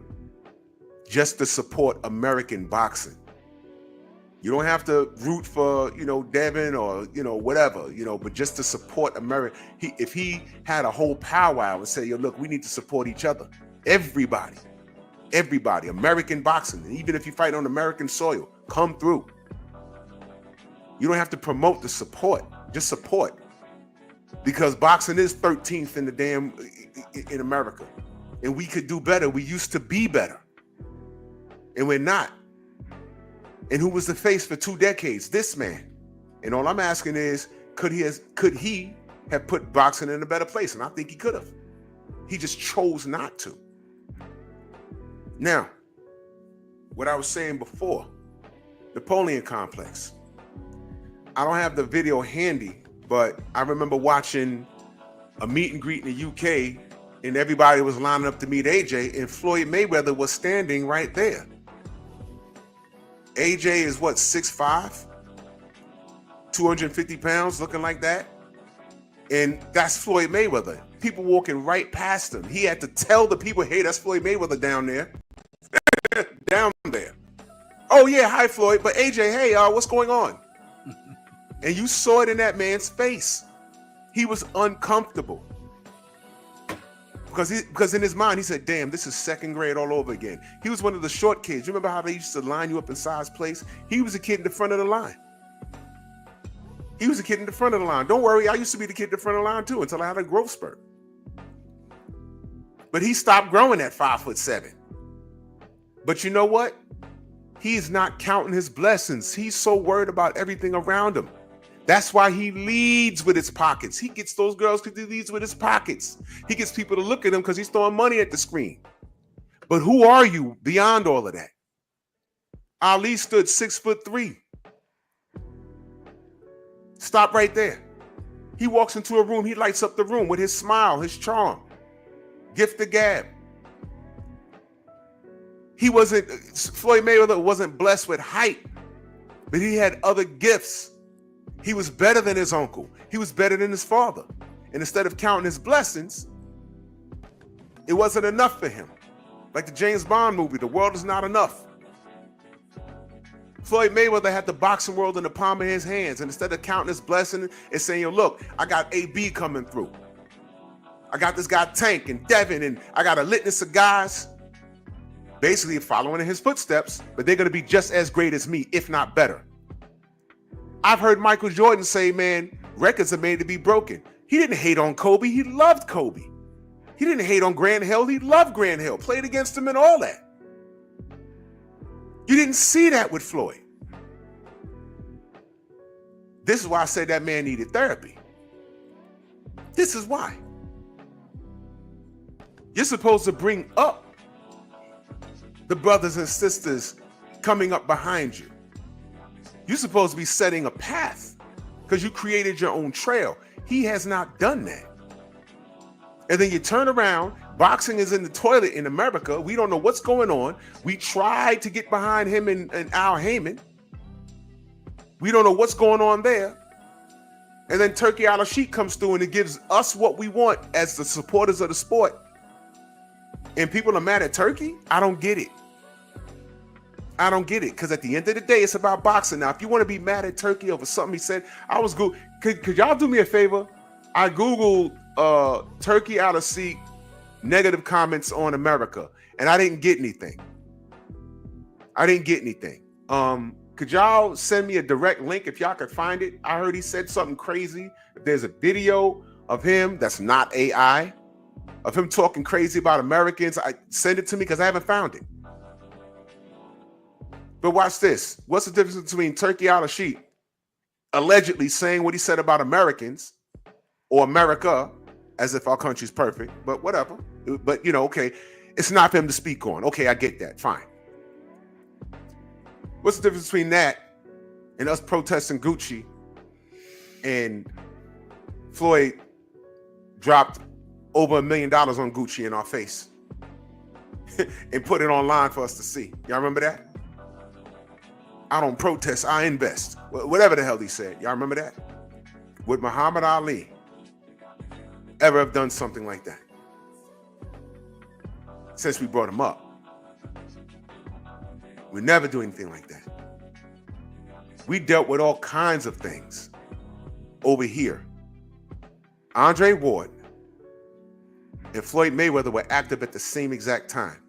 just to support American boxing. You don't have to root for, Devin or, whatever, but just to support America. If he had a whole powwow and say, yo, look, we need to support each other. Everybody, American boxing. And even if you fight on American soil, come through. You don't have to promote the support, just support. Because boxing is 13th in the in America. And we could do better. We used to be better. And we're not. And who was the face for 2 decades? This man. And all I'm asking is, could he have put boxing in a better place? And I think he could have. He just chose not to. Now, what I was saying before, Napoleon complex. I don't have the video handy, but I remember watching a meet and greet in the UK, and everybody was lining up to meet AJ, and Floyd Mayweather was standing right there. AJ is what, 6'5", 250 pounds, looking like that. And that's Floyd Mayweather. People walking right past him. He had to tell the people, hey, that's Floyd Mayweather down there. Down there. Oh yeah, hi Floyd. But AJ, hey, what's going on? And you saw it in that man's face. He was uncomfortable. Because in his mind, he said, damn, this is second grade all over again. He was one of the short kids. You remember how they used to line you up in size place? He was a kid in the front of the line. Don't worry, I used to be the kid in the front of the line too until I had a growth spurt. But he stopped growing at 5'7". But you know what? He's not counting his blessings. He's so worried about everything around him. That's why he leads with his pockets. He gets those girls because he leads with his pockets. He gets people to look at him because he's throwing money at the screen. But who are you beyond all of that? Ali stood 6'3". Stop right there. He walks into a room, he lights up the room with his smile, his charm. Gift the gab. Floyd Mayweather wasn't blessed with height, but he had other gifts. He was better than his uncle. He was better than his father. And instead of counting his blessings, it wasn't enough for him. Like the James Bond movie, The World Is Not Enough. Floyd Mayweather had the boxing world in the palm of his hands. And instead of counting his blessing and saying, yo, look, I got AB coming through. I got this guy Tank and Devin, and I got a litness of guys basically following in his footsteps, but they're going to be just as great as me, if not better. I've heard Michael Jordan say, man, records are made to be broken. He didn't hate on Kobe. He loved Kobe. He didn't hate on Grant Hill. He loved Grant Hill, played against him and all that. You didn't see that with Floyd. This is why I said that man needed therapy. This is why. You're supposed to bring up the brothers and sisters coming up behind you. You're supposed to be setting a path because you created your own trail. He has not done that. And then you turn around, boxing is in the toilet in America. We don't know what's going on. We tried to get behind him and Al Heyman. We don't know what's going on there. And then Turkey Al-Sheikh comes through and it gives us what we want as the supporters of the sport. And people are mad at Turkey? I don't get it. I don't get it. Because at the end of the day, it's about boxing. Now, if you want to be mad at Turkey over something he said, I was good. Could y'all do me a favor? I Googled Turkey Al-Sheikh negative comments on America, and I didn't get anything. Could y'all send me a direct link if y'all could find it? I heard he said something crazy. If there's a video of him that's not AI, of him talking crazy about Americans, send it to me because I haven't found it. But watch this. What's the difference between Turkey Al-Sheikh allegedly saying what he said about Americans or America, as if our country's perfect, but whatever. But, okay, it's not for him to speak on. Okay, I get that. Fine. What's the difference between that and us protesting Gucci and Floyd dropped over $1 million on Gucci in our face and put it online for us to see? Y'all remember that? I don't protest, I invest. Whatever the hell he said. Y'all remember that? Would Muhammad Ali ever have done something like that? Since we brought him up. We never do anything like that. We dealt with all kinds of things over here. Andre Ward and Floyd Mayweather were active at the same exact time.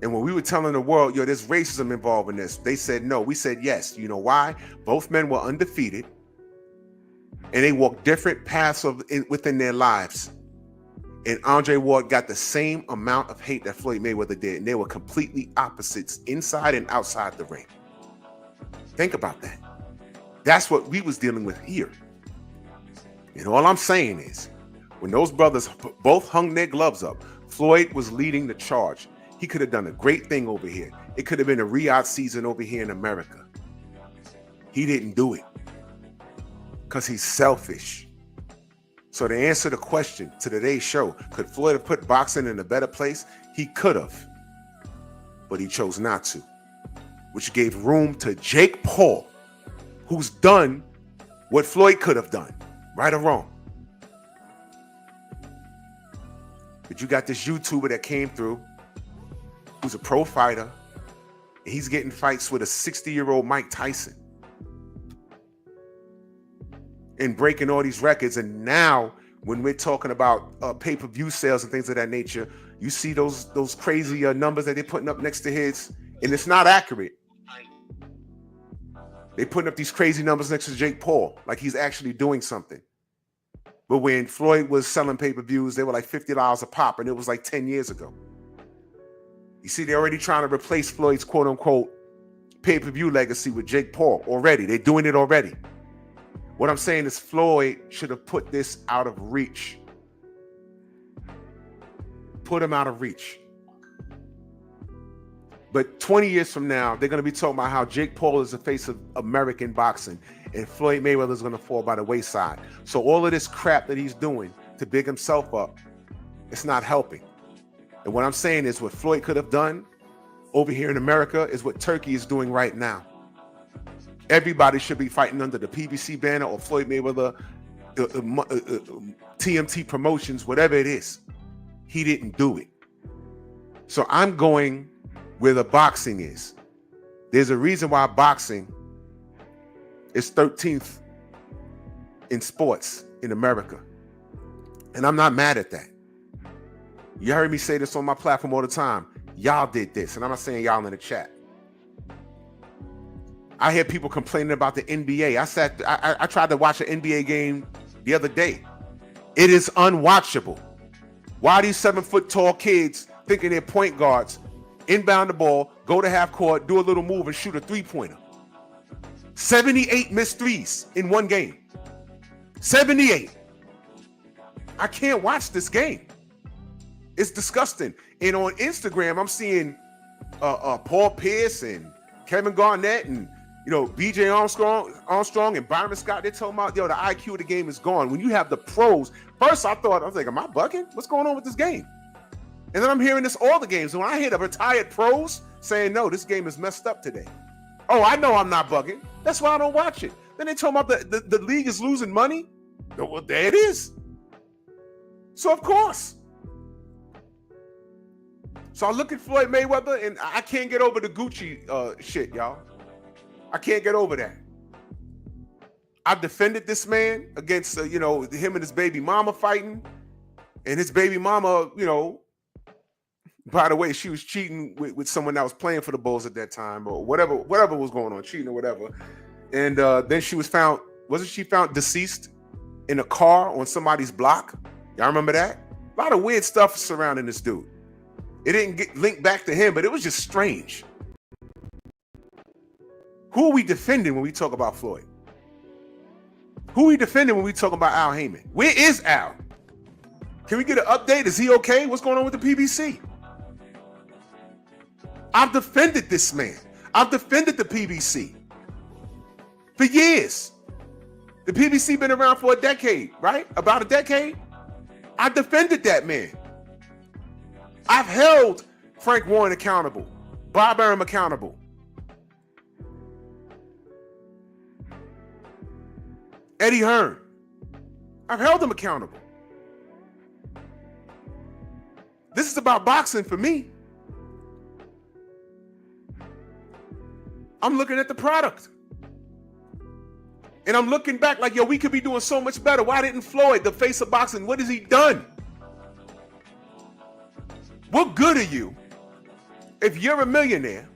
And when we were telling the world, there's racism involved in this, they said no. We said yes. You know why? Both men were undefeated and they walked different paths within their lives. And Andre Ward got the same amount of hate that Floyd Mayweather did. And they were completely opposites inside and outside the ring. Think about that. That's what we was dealing with here. And all I'm saying is, when those brothers both hung their gloves up, Floyd was leading the charge. He could have done a great thing over here. It could have been a Riyadh season over here in America. He didn't do it because he's selfish. So to answer the question to today's show, could Floyd have put boxing in a better place? He could have, but he chose not to, which gave room to Jake Paul, who's done what Floyd could have done, right or wrong. But you got this YouTuber that came through, who's a pro fighter, and he's getting fights with a 60-year-old Mike Tyson and breaking all these records. And now when we're talking about pay-per-view sales and things of that nature, you see those crazy numbers that they're putting up next to his, and it's not accurate. They're putting up these crazy numbers next to Jake Paul, like he's actually doing something. But when Floyd was selling pay-per-views, they were like $50 a pop, and it was like 10 years ago. You see, they're already trying to replace Floyd's quote-unquote pay-per-view legacy with Jake Paul already. They're doing it already. What I'm saying is Floyd should have put this out of reach. Put him out of reach. But 20 years from now, they're going to be talking about how Jake Paul is the face of American boxing and Floyd Mayweather is going to fall by the wayside. So all of this crap that he's doing to big himself up, it's not helping. And what I'm saying is what Floyd could have done over here in America is what Turkey is doing right now. Everybody should be fighting under the PBC banner or Floyd Mayweather, TMT Promotions, whatever it is. He didn't do it. So I'm going where the boxing is. There's a reason why boxing is 13th in sports in America. And I'm not mad at that. You heard me say this on my platform all the time. Y'all did this. And I'm not saying y'all in the chat. I hear people complaining about the NBA. I tried to watch an NBA game the other day. It is unwatchable. Why are these 7-foot-tall kids thinking they're point guards, inbound the ball, go to half court, do a little move, and shoot a three-pointer? 78 missed threes in one game. 78. I can't watch this game. It's disgusting. And on Instagram, I'm seeing Paul Pierce and Kevin Garnett and BJ Armstrong and Byron Scott. They're talking about the IQ of the game is gone. When you have the pros, first I was like, am I bugging? What's going on with this game? And then I'm hearing this all the games. And when I hear the retired pros saying, no, this game is messed up today. Oh, I know I'm not bugging. That's why I don't watch it. Then they talking about the league is losing money. Well, there it is. So of course. So I look at Floyd Mayweather and I can't get over the Gucci shit, y'all. I can't get over that. I defended this man against, him and his baby mama fighting. And his baby mama, by the way, she was cheating with someone that was playing for the Bulls at that time or whatever was going on, cheating or whatever. And then she was found, wasn't she found deceased in a car on somebody's block? Y'all remember that? A lot of weird stuff surrounding this dude. It didn't get linked back to him, but it was just strange. Who are we defending when we talk about Floyd? Who are we defending when we talk about Al Heyman? Where is Al? Can we get an update? Is he okay? What's going on with the PBC? I've defended this man. I've defended the PBC for years. The PBC been around for a decade, right? About a decade. I defended that man. I've held Frank Warren accountable, Bob Arum accountable. Eddie Hearn. I've held them accountable. This is about boxing for me. I'm looking at the product. And I'm looking back like, we could be doing so much better. Why didn't Floyd, the face of boxing, what has he done? What good are you if you're a millionaire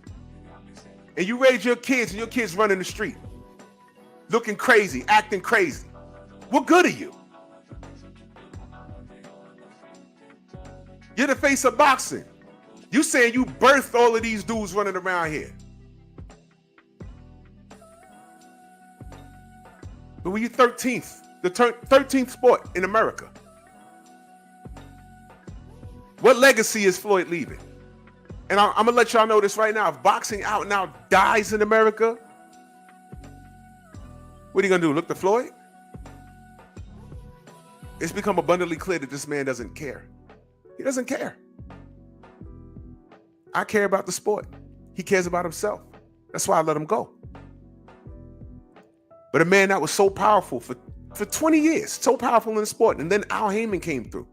and you raise your kids and your kids running the street, looking crazy, acting crazy? What good are you? You're the face of boxing. You saying you birthed all of these dudes running around here. But were you 13th, the 13th sport in America? What legacy is Floyd leaving? And I'm going to let y'all know this right now. If boxing out and out dies in America, what are you going to do? Look to Floyd? It's become abundantly clear that this man doesn't care. He doesn't care. I care about the sport. He cares about himself. That's why I let him go. But a man that was so powerful for 20 years, so powerful in the sport, and then Al Heyman came through.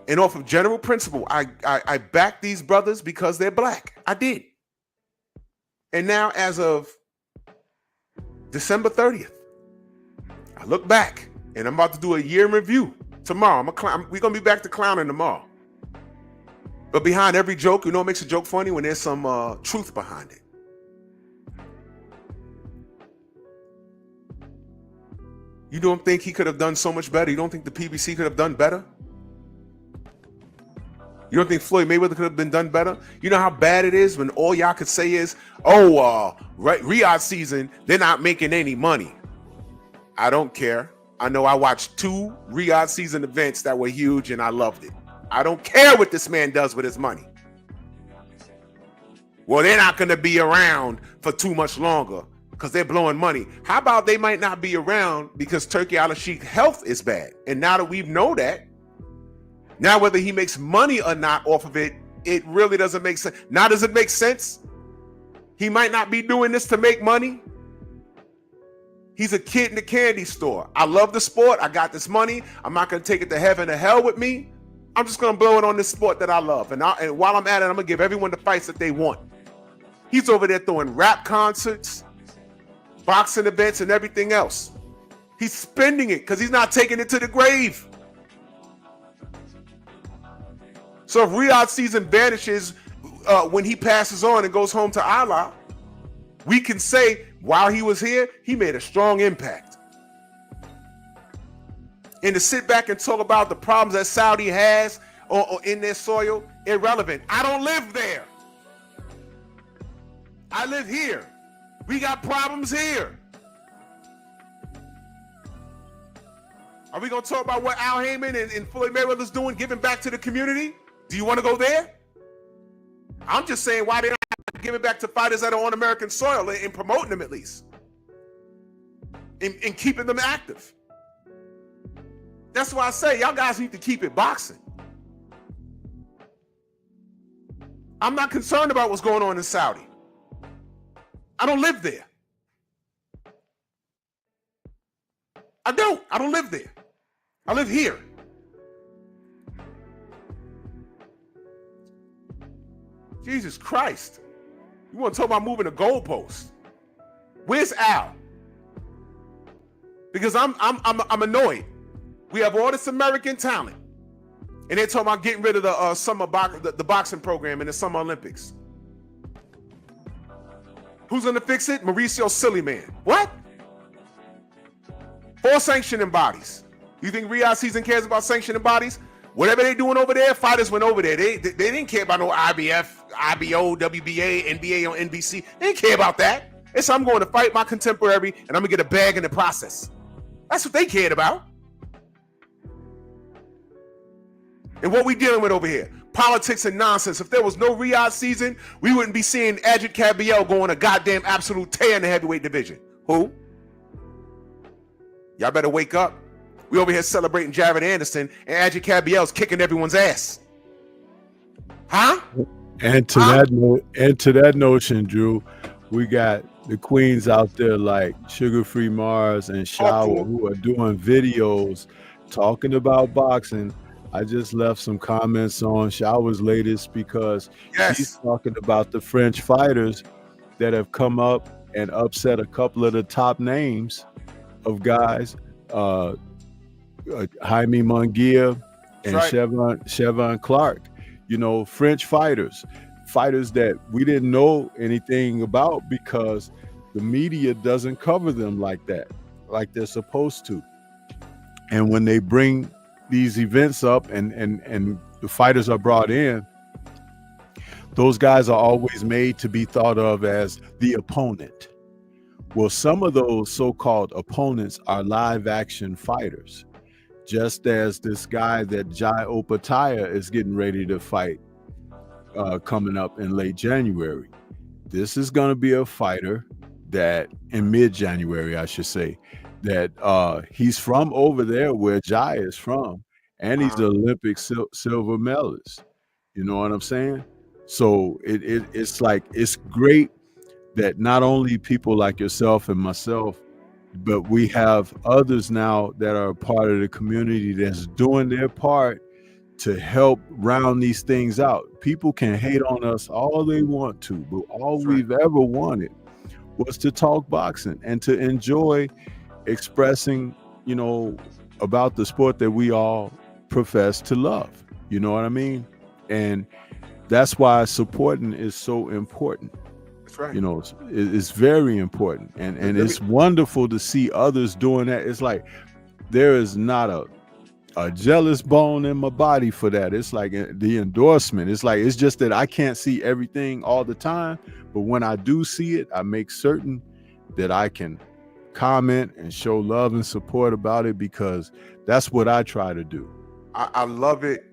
And off of general principle, I back these brothers because they're black. I did. And now, as of December 30th, I look back, and I'm about to do a year in review tomorrow. We're going to be back to clowning tomorrow. But behind every joke, what makes a joke funny? When there's some truth behind it. You don't think he could have done so much better? You don't think the PBC could have done better? You don't think Floyd Mayweather could have been done better? You know how bad it is when all y'all could say is, Riyadh season, they're not making any money. I don't care. I know I watched 2 Riyadh season events that were huge and I loved it. I don't care what this man does with his money. Well, they're not going to be around for too much longer because they're blowing money. How about they might not be around because Turki Al-Sheik's health is bad? And now that we know that, now whether he makes money or not off of it, it really doesn't make sense. Now does it make sense? He might not be doing this to make money. He's a kid in the candy store. I love the sport. I got this money. I'm not going to take it to heaven or hell with me. I'm just going to blow it on this sport that I love. And while I'm at it, I'm going to give everyone the fights that they want. He's over there throwing rap concerts, boxing events, and everything else. He's spending it because he's not taking it to the grave. So if Riyadh season vanishes when he passes on and goes home to Allah, we can say while he was here, he made a strong impact. And to sit back and talk about the problems that Saudi has or in their soil, irrelevant. I don't live there. I live here. We got problems here. Are we going to talk about what Al Heyman and Floyd Mayweather's doing, giving back to the community? Do you want to go there? I'm just saying why they're not giving back to fighters that are on American soil and promoting them at least. And keeping them active. That's why I say y'all guys need to keep it boxing. I'm not concerned about what's going on in Saudi. I don't live there. I don't live there. I live here. Jesus Christ. You want to talk about moving the goalpost? Where's Al? Because I'm annoyed. We have all this American talent, and they're talking about getting rid of the the boxing program in the Summer Olympics. Who's gonna fix it? Mauricio Sillyman. What? 4 sanctioning bodies. You think Riyadh season cares about sanctioning bodies? Whatever they doing over there, fighters went over there. They didn't care about no IBF, IBO, WBA, NBA on NBC. They didn't care about that. It's I'm going to fight my contemporary and I'm gonna get a bag in the process. That's what they cared about. And what we dealing with over here? Politics and nonsense. If there was no Riyadh season, we wouldn't be seeing Adrian Cabiel going a goddamn absolute tear in the heavyweight division. Who? Y'all better wake up. We over here celebrating Jared Anderson, and Adrian Cabiel's kicking everyone's ass. Huh? And to that notion, Drew, we got the queens out there like Sugar Free Mars and Shower who are doing videos talking about boxing. I just left some comments on Shower's latest because he's talking about the French fighters that have come up and upset a couple of the top names of guys, Jaime Munguia and Chevron Clark. You know, French fighters that we didn't know anything about because the media doesn't cover them like that, like they're supposed to. And when they bring these events up and the fighters are brought in, those guys are always made to be thought of as the opponent. Well, some of those so-called opponents are live action fighters, just as this guy that Jai Opataya is getting ready to fight coming up in late January. This is going to be a fighter that in mid-January, I should say, that he's from over there where Jai is from, and he's the Olympic silver medalist. You know what I'm saying? So it's like, it's great that not only people like yourself and myself, but we have others now that are a part of the community that's doing their part to help round these things out. People can hate on us all they want to, but all we've ever wanted was to talk boxing and to enjoy expressing, you know, about the sport that we all profess to love. You know what I mean? And that's why supporting is so important. That's right. You know, it's very important. And it's wonderful to see others doing that. It's like there is not a jealous bone in my body for that. It's like the endorsement. It's like, it's just that I can't see everything all the time, but when I do see it, I make certain that I can comment and show love and support about it, because that's what I try to do. I love it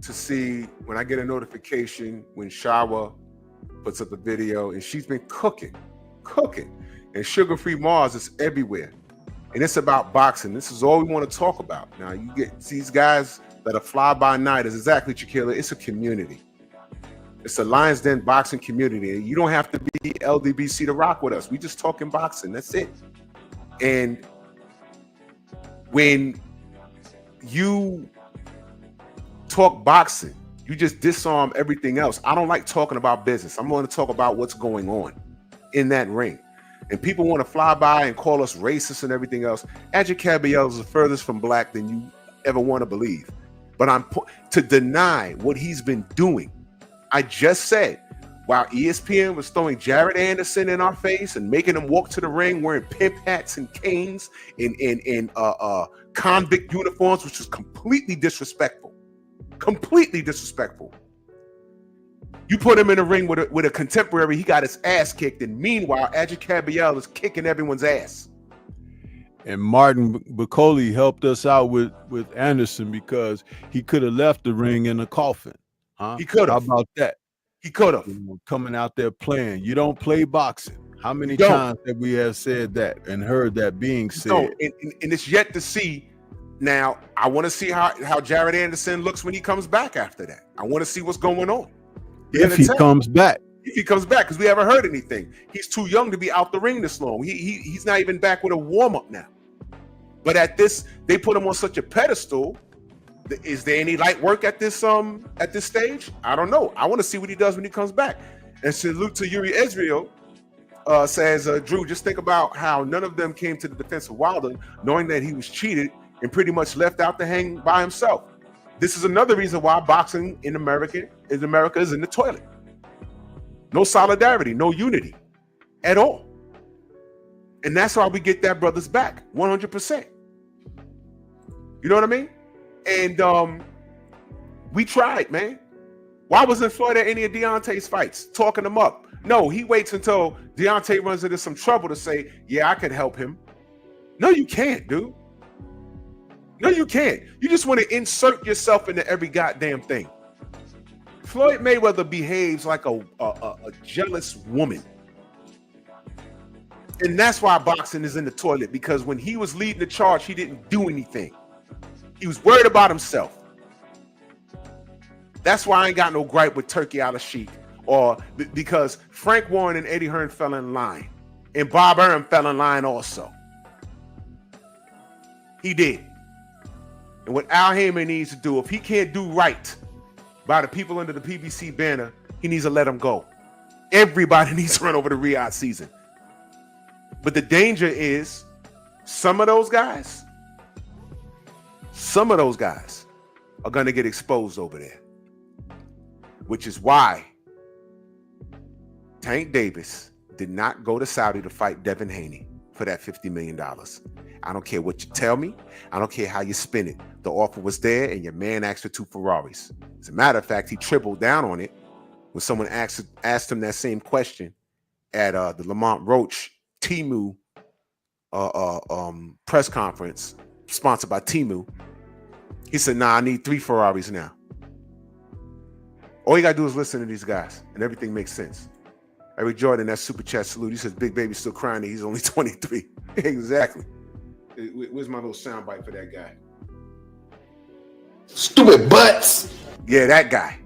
to see when I get a notification when Shawa puts up a video, and she's been cooking, and Sugar Free Mars is everywhere. And it's about boxing. This is all we want to talk about. Now, you get these guys that are fly-by-nighters. Exactly, Shaquilla. It's a community. It's a Lions Den boxing community. And you don't have to be LDBC to rock with us. We just talking boxing. That's it. And when you talk boxing, you just disarm everything else. I don't like talking about business. I'm going to talk about what's going on in that ring. And people want to fly by and call us racist and everything else. Adrian Cabiel is the furthest from black than you ever want to believe. But to deny what he's been doing. I just said, while ESPN was throwing Jared Anderson in our face and making him walk to the ring wearing pimp hats and canes in convict uniforms, which was completely disrespectful. Completely disrespectful. You put him in a ring with a contemporary, he got his ass kicked, and meanwhile, Adrian Cabiel is kicking everyone's ass. And Martin Bacoli helped us out with Anderson because he could have left the ring in a coffin. Huh? He could have. How about that? He could have. Coming out there playing. You don't play boxing. How many times have we have said that and heard that being said? No, and it's yet to see. Now, I want to see how Jared Anderson looks when he comes back after that. I want to see what's going on. If he comes back. if he comes back, because we haven't heard anything. He's too young to be out the ring this long. He's not even back with a warm-up now. But at this, they put him on such a pedestal. Is there any light work at this stage? I don't know. I want to see what he does when he comes back. And salute to Yuri Israel. Says, Drew, just think about how none of them came to the defense of Wilder, knowing that he was cheated and pretty much left out to hang by himself. This is another reason why boxing in America is in the toilet. No solidarity, no unity at all. And that's why we get that brother's back, 100%. You know what I mean? And we tried, man. Why wasn't Floyd at any of Deontay's fights, talking him up? No, he waits until Deontay runs into some trouble to say, yeah, I could help him. No, you can't, dude. No, you can't. You just want to insert yourself into every goddamn thing. Floyd Mayweather behaves like a jealous woman. And that's why boxing is in the toilet, because when he was leading the charge, he didn't do anything. He was worried about himself. That's why I ain't got no gripe with Turkey Al-Sheikh, or because Frank Warren and Eddie Hearn fell in line, and Bob Arum fell in line also. He did. And what Al Heyman needs to do, if he can't do right by the people under the PBC banner, he needs to let them go. Everybody needs to run over the Riyadh season. But the danger is some of those guys are going to get exposed over there, which is why Tank Davis did not go to Saudi to fight Devin Haney for that $50 million. I don't care what you tell me. I don't care how you spin it. The offer was there, and your man asked for 2 Ferraris. As a matter of fact, he tripled down on it when someone asked him that same question at the Lamont Roach Temu press conference sponsored by Temu. He said, nah, I need 3 Ferraris now. All you got to do is listen to these guys, and everything makes sense. Eric Jordan, that super chat salute. He says, Big Baby's still crying that he's only 23. Exactly. Where's my little soundbite for that guy? Stupid butts. Yeah, that guy.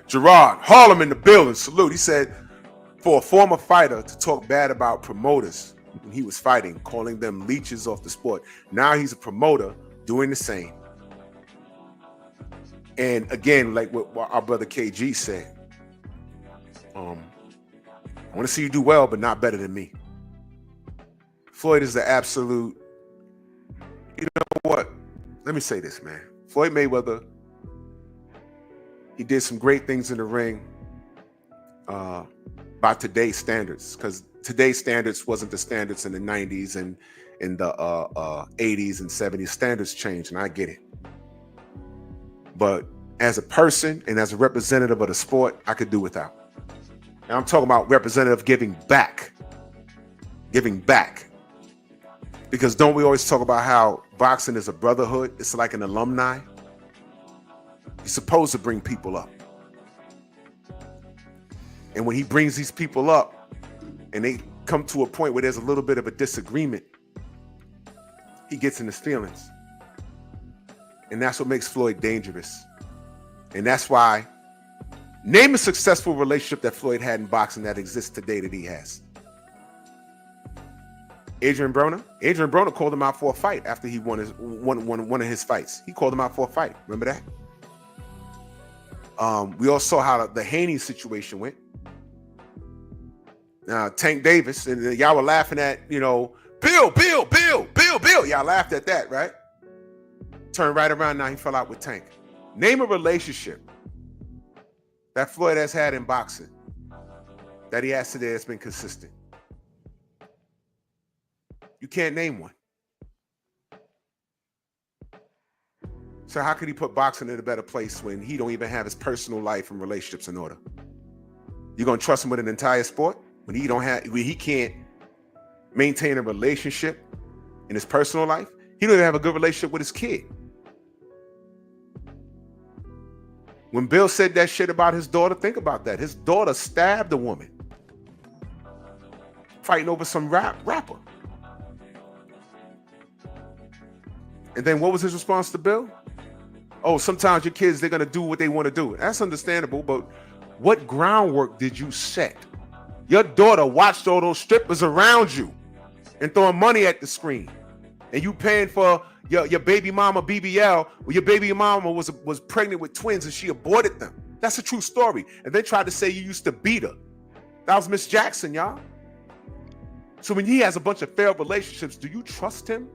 Gerard Harlem in the building. Salute. He said, for a former fighter to talk bad about promoters when he was fighting, calling them leeches off the sport. Now he's a promoter doing the same. And again, like what our brother KG said, I want to see you do well, but not better than me. Floyd is the absolute, you know what? Let me say this, man. Floyd Mayweather, he did some great things in the ring by today's standards, because today's standards wasn't the standards in the 90s and in the 80s and 70s. Standards changed, and I get it. But as a person and as a representative of the sport, I could do without. And I'm talking about representative giving back. Giving back. Because don't we always talk about how boxing is a brotherhood? It's like an alumni. He's supposed to bring people up. And when he brings these people up and they come to a point where there's a little bit of a disagreement, he gets in his feelings. And that's what makes Floyd dangerous. And that's why, name a successful relationship that Floyd had in boxing that exists today that he has. Adrian Broner. Adrian Broner called him out for a fight after he won one of his fights. He called him out for a fight. Remember that? We all saw how the Haney situation went. Now, Tank Davis, and y'all were laughing at, you know, Bill. Y'all laughed at that, right? Turned right around, now he fell out with Tank. Name a relationship that Floyd has had in boxing that he has today that's been consistent. You can't name one. So how could he put boxing in a better place when he don't even have his personal life and relationships in order? You're gonna trust him with an entire sport when he can't maintain a relationship in his personal life? He don't even have a good relationship with his kid. When Bill said that shit about his daughter, think about that. His daughter stabbed a woman fighting over some rapper. And then what was his response to Bill? Oh, sometimes your kids, they're going to do what they want to do. That's understandable, but What groundwork did you set? Your daughter watched all those strippers around you and throwing money at the screen, and you paying for your baby mama BBL, or your baby mama was pregnant with twins and she aborted them. That's a true story. And they tried to say you used to beat her. That was Miss Jackson, y'all. So when he has a bunch of failed relationships, do you trust him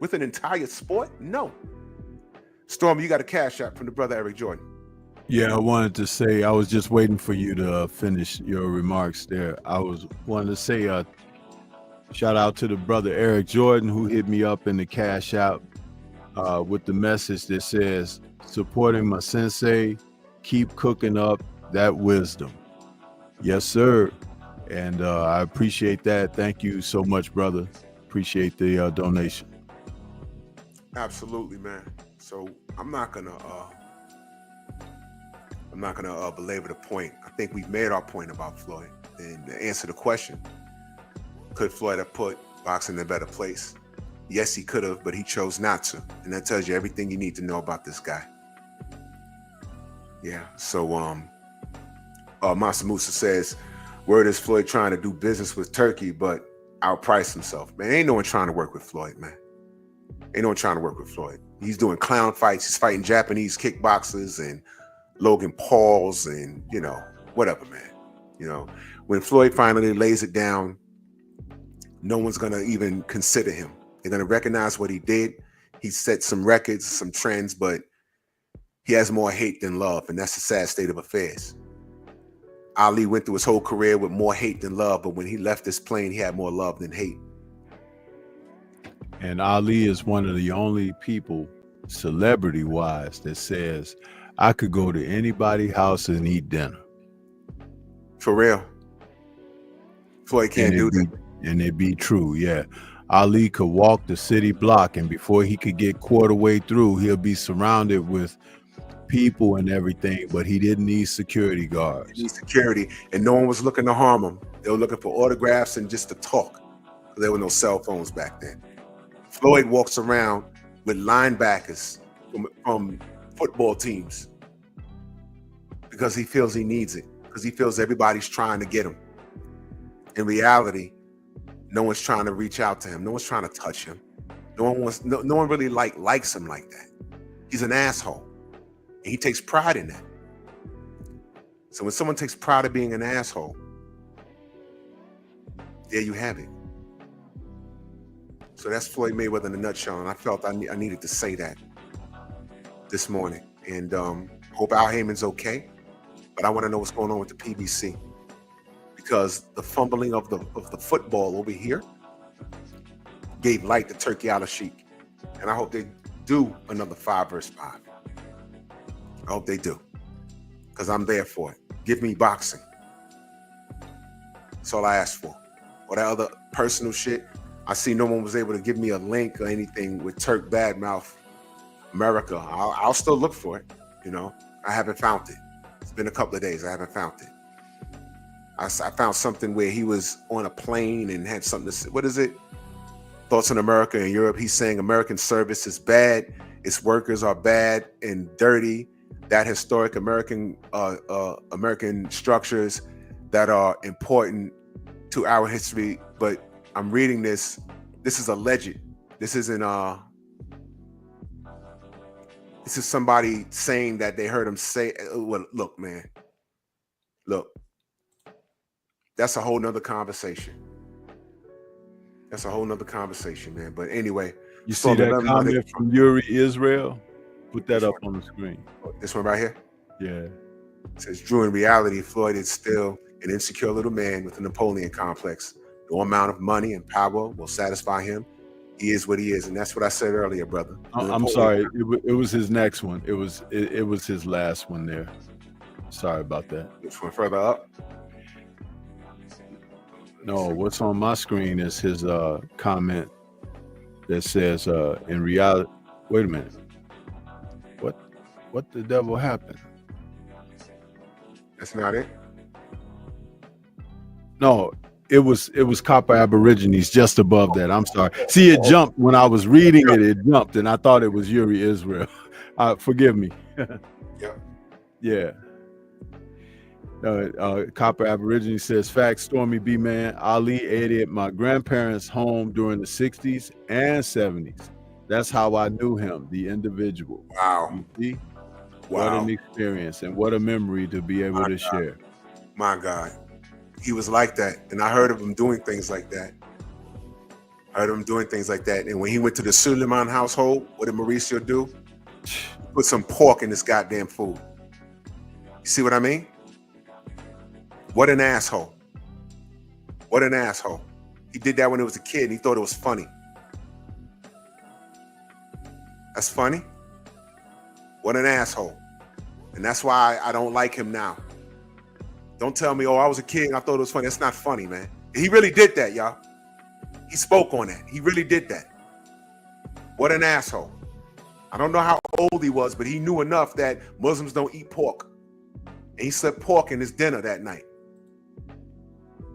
with an entire sport? No. Storm, you got a cash app from the brother Eric Jordan. Yeah, I wanted to say, I was just waiting for you to finish your remarks there. Wanted to say shout out to the brother Eric Jordan, who hit me up in the cash out with the message that says, supporting my sensei, keep cooking up that wisdom. Yes, sir. And I appreciate that. Thank you so much, brother. Appreciate the donation. Absolutely, man. So I'm not gonna belabor the point. I think we've made our point about Floyd. And to answer the question, could Floyd have put boxing in a better place? Yes, he could have, but he chose not to. And that tells you everything you need to know about this guy. Yeah. So Masa Musa says, word is Floyd trying to do business with Turkey, but outprice himself. Man, ain't no one trying to work with Floyd, man. Ain't no one trying to work with Floyd. He's doing clown fights. He's fighting Japanese kickboxers and Logan Pauls and, whatever, man. When Floyd finally lays it down, no one's going to even consider him. They're going to recognize what he did. He set some records, some trends, but he has more hate than love, and that's a sad state of affairs. Ali went through his whole career with more hate than love, but when he left this plane, he had more love than hate. And Ali is one of the only people, celebrity-wise, that says, I could go to anybody's house and eat dinner. For real. Floyd can't do that. And it be true, yeah. Ali could walk the city block, and before he could get quarter way through, he'll be surrounded with people and everything, but he didn't need security guards. He needs security, and no one was looking to harm him. They were looking for autographs and just to talk. There were no cell phones back then. Floyd walks around with linebackers from football teams because he feels he needs it, because he feels everybody's trying to get him. In reality, no one's trying to reach out to him. No one's trying to touch him. No one really likes him like that. He's an asshole. And he takes pride in that. So when someone takes pride in being an asshole, there you have it. So that's Floyd Mayweather in a nutshell. And I felt I needed to say that this morning. And hope Al Heyman's okay. But I want to know what's going on with the PBC. Because the fumbling of the football over here gave light to Turkey Al-Sheikh. And I hope they do another 5 versus 5. I hope they do. Because I'm there for it. Give me boxing. That's all I asked for. Or that other personal shit. I see no one was able to give me a link or anything with Turk Badmouth America. I'll still look for it. I haven't found it. It's been a couple of days. I haven't found it. I found something where he was on a plane and had something to say. What is it? Thoughts on America and Europe. He's saying American service is bad. Its workers are bad and dirty. That historic American structures that are important to our history. But I'm reading this. This is alleged. This isn't. This is somebody saying that they heard him say. Well, look, man. Look. That's a whole nother conversation. That's a whole nother conversation, man. But anyway, you see that comment from Yuri Israel? Put that up on the screen. This one right here? Yeah. It says, Drew, in reality, Floyd is still an insecure little man with a Napoleon complex. No amount of money and power will satisfy him. He is what he is. And that's what I said earlier, brother. I'm sorry. It was his next one. It was his last one there. Sorry about that. Which one further up? No, what's on my screen is his comment that says, in reality, wait a minute. What the devil happened? That's not it? No, it was Copper Aborigines just above that. I'm sorry. See, it jumped when I was reading it. It jumped, and I thought it was Yuri Israel. Forgive me. Yeah. Yeah. Copper Aborigine says, facts, Stormy B, man. Ali ate at my grandparents' home during the 60s and 70s. That's how I knew him, the individual. Wow. You see? Wow. What an experience and what a memory to be able to share. My God. He was like that. And I heard of him doing things like that. And when he went to the Suleiman household, what did Mauricio do? He put some pork in this goddamn food. You see what I mean? What an asshole. What an asshole. He did that when he was a kid and he thought it was funny. That's funny. What an asshole. And that's why I don't like him now. Don't tell me, oh, I was a kid and I thought it was funny. That's not funny, man. He really did that, y'all. He spoke on that. He really did that. What an asshole. I don't know how old he was, but he knew enough that Muslims don't eat pork. And he slipped pork in his dinner that night.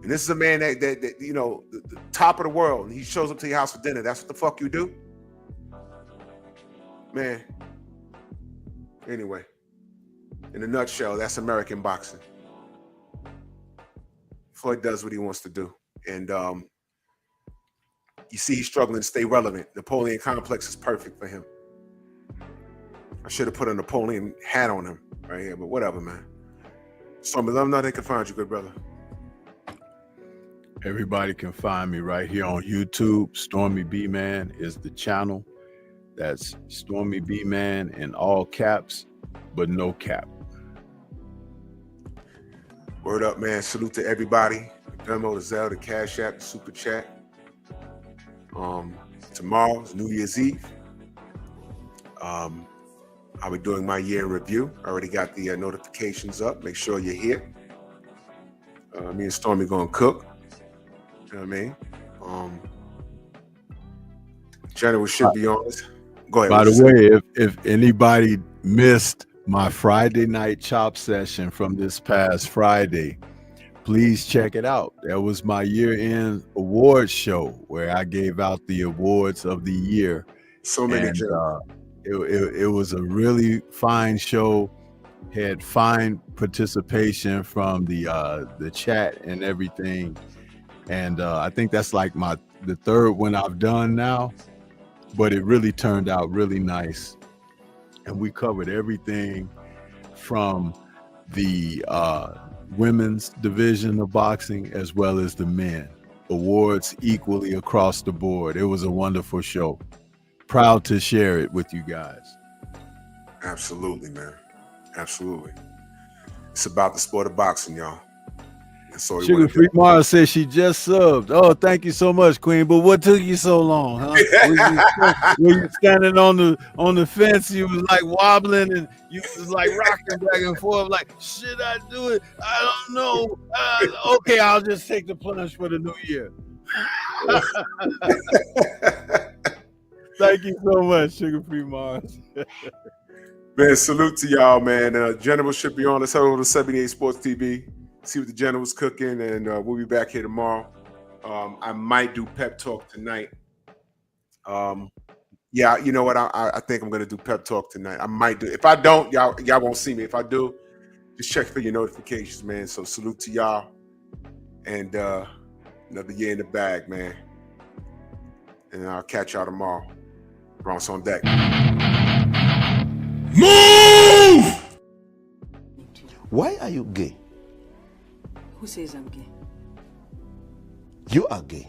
And this is a man that you know, the top of the world, and he shows up to your house for dinner. That's what the fuck you do? Man. Anyway, in a nutshell, that's American boxing. Floyd does what he wants to do. And you see he's struggling to stay relevant. Napoleon complex is perfect for him. I should have put a Napoleon hat on him right here, but whatever, man. Stormy, let them know they can find you, good brother. Everybody can find me right here on YouTube. Stormy B Man is the channel. That's Stormy B Man in all caps, but no cap. Word up, man. Salute to everybody. The Venmo, the Zelle, the Cash App, the Super Chat. Tomorrow is New Year's Eve. I'll be doing my year in review. I already got the notifications up. Make sure you're here. Me and Stormy gonna cook. You know what I mean? General should be on this. Go ahead. By the way, if anybody missed my Friday night chop session from this past Friday, please check it out. That was my year-end awards show where I gave out the awards of the year. So many. It was a really fine show. Had fine participation from the chat and everything. And I think that's like the third one I've done now, but it really turned out really nice. And we covered everything from the women's division of boxing as well as the men. Awards equally across the board. It was a wonderful show. Proud to share it with you guys. Absolutely, man. Absolutely. It's about the sport of boxing, y'all. Sugar Free Mara says she just subbed. Oh, thank you so much, Queen. But what took you so long, huh? Were you standing on the fence? You was like wobbling and you was like rocking back and forth, like, should I do it? I don't know. Okay, I'll just take the plunge for the new year. Thank you so much, Sugar Free Mars. Man, salute to y'all, man. General should be on. Let's head over to 78 Sports TV. See what the General's cooking, and we'll be back here tomorrow. I might do pep talk tonight. Yeah, you know what? I think I'm gonna do pep talk tonight. I might do. If I don't, y'all won't see me. If I do, just check for your notifications, man. So salute to y'all, and another year in the bag, man. And I'll catch y'all tomorrow. Bronx on deck. Move! Why are you gay? Who says I'm gay? You are gay.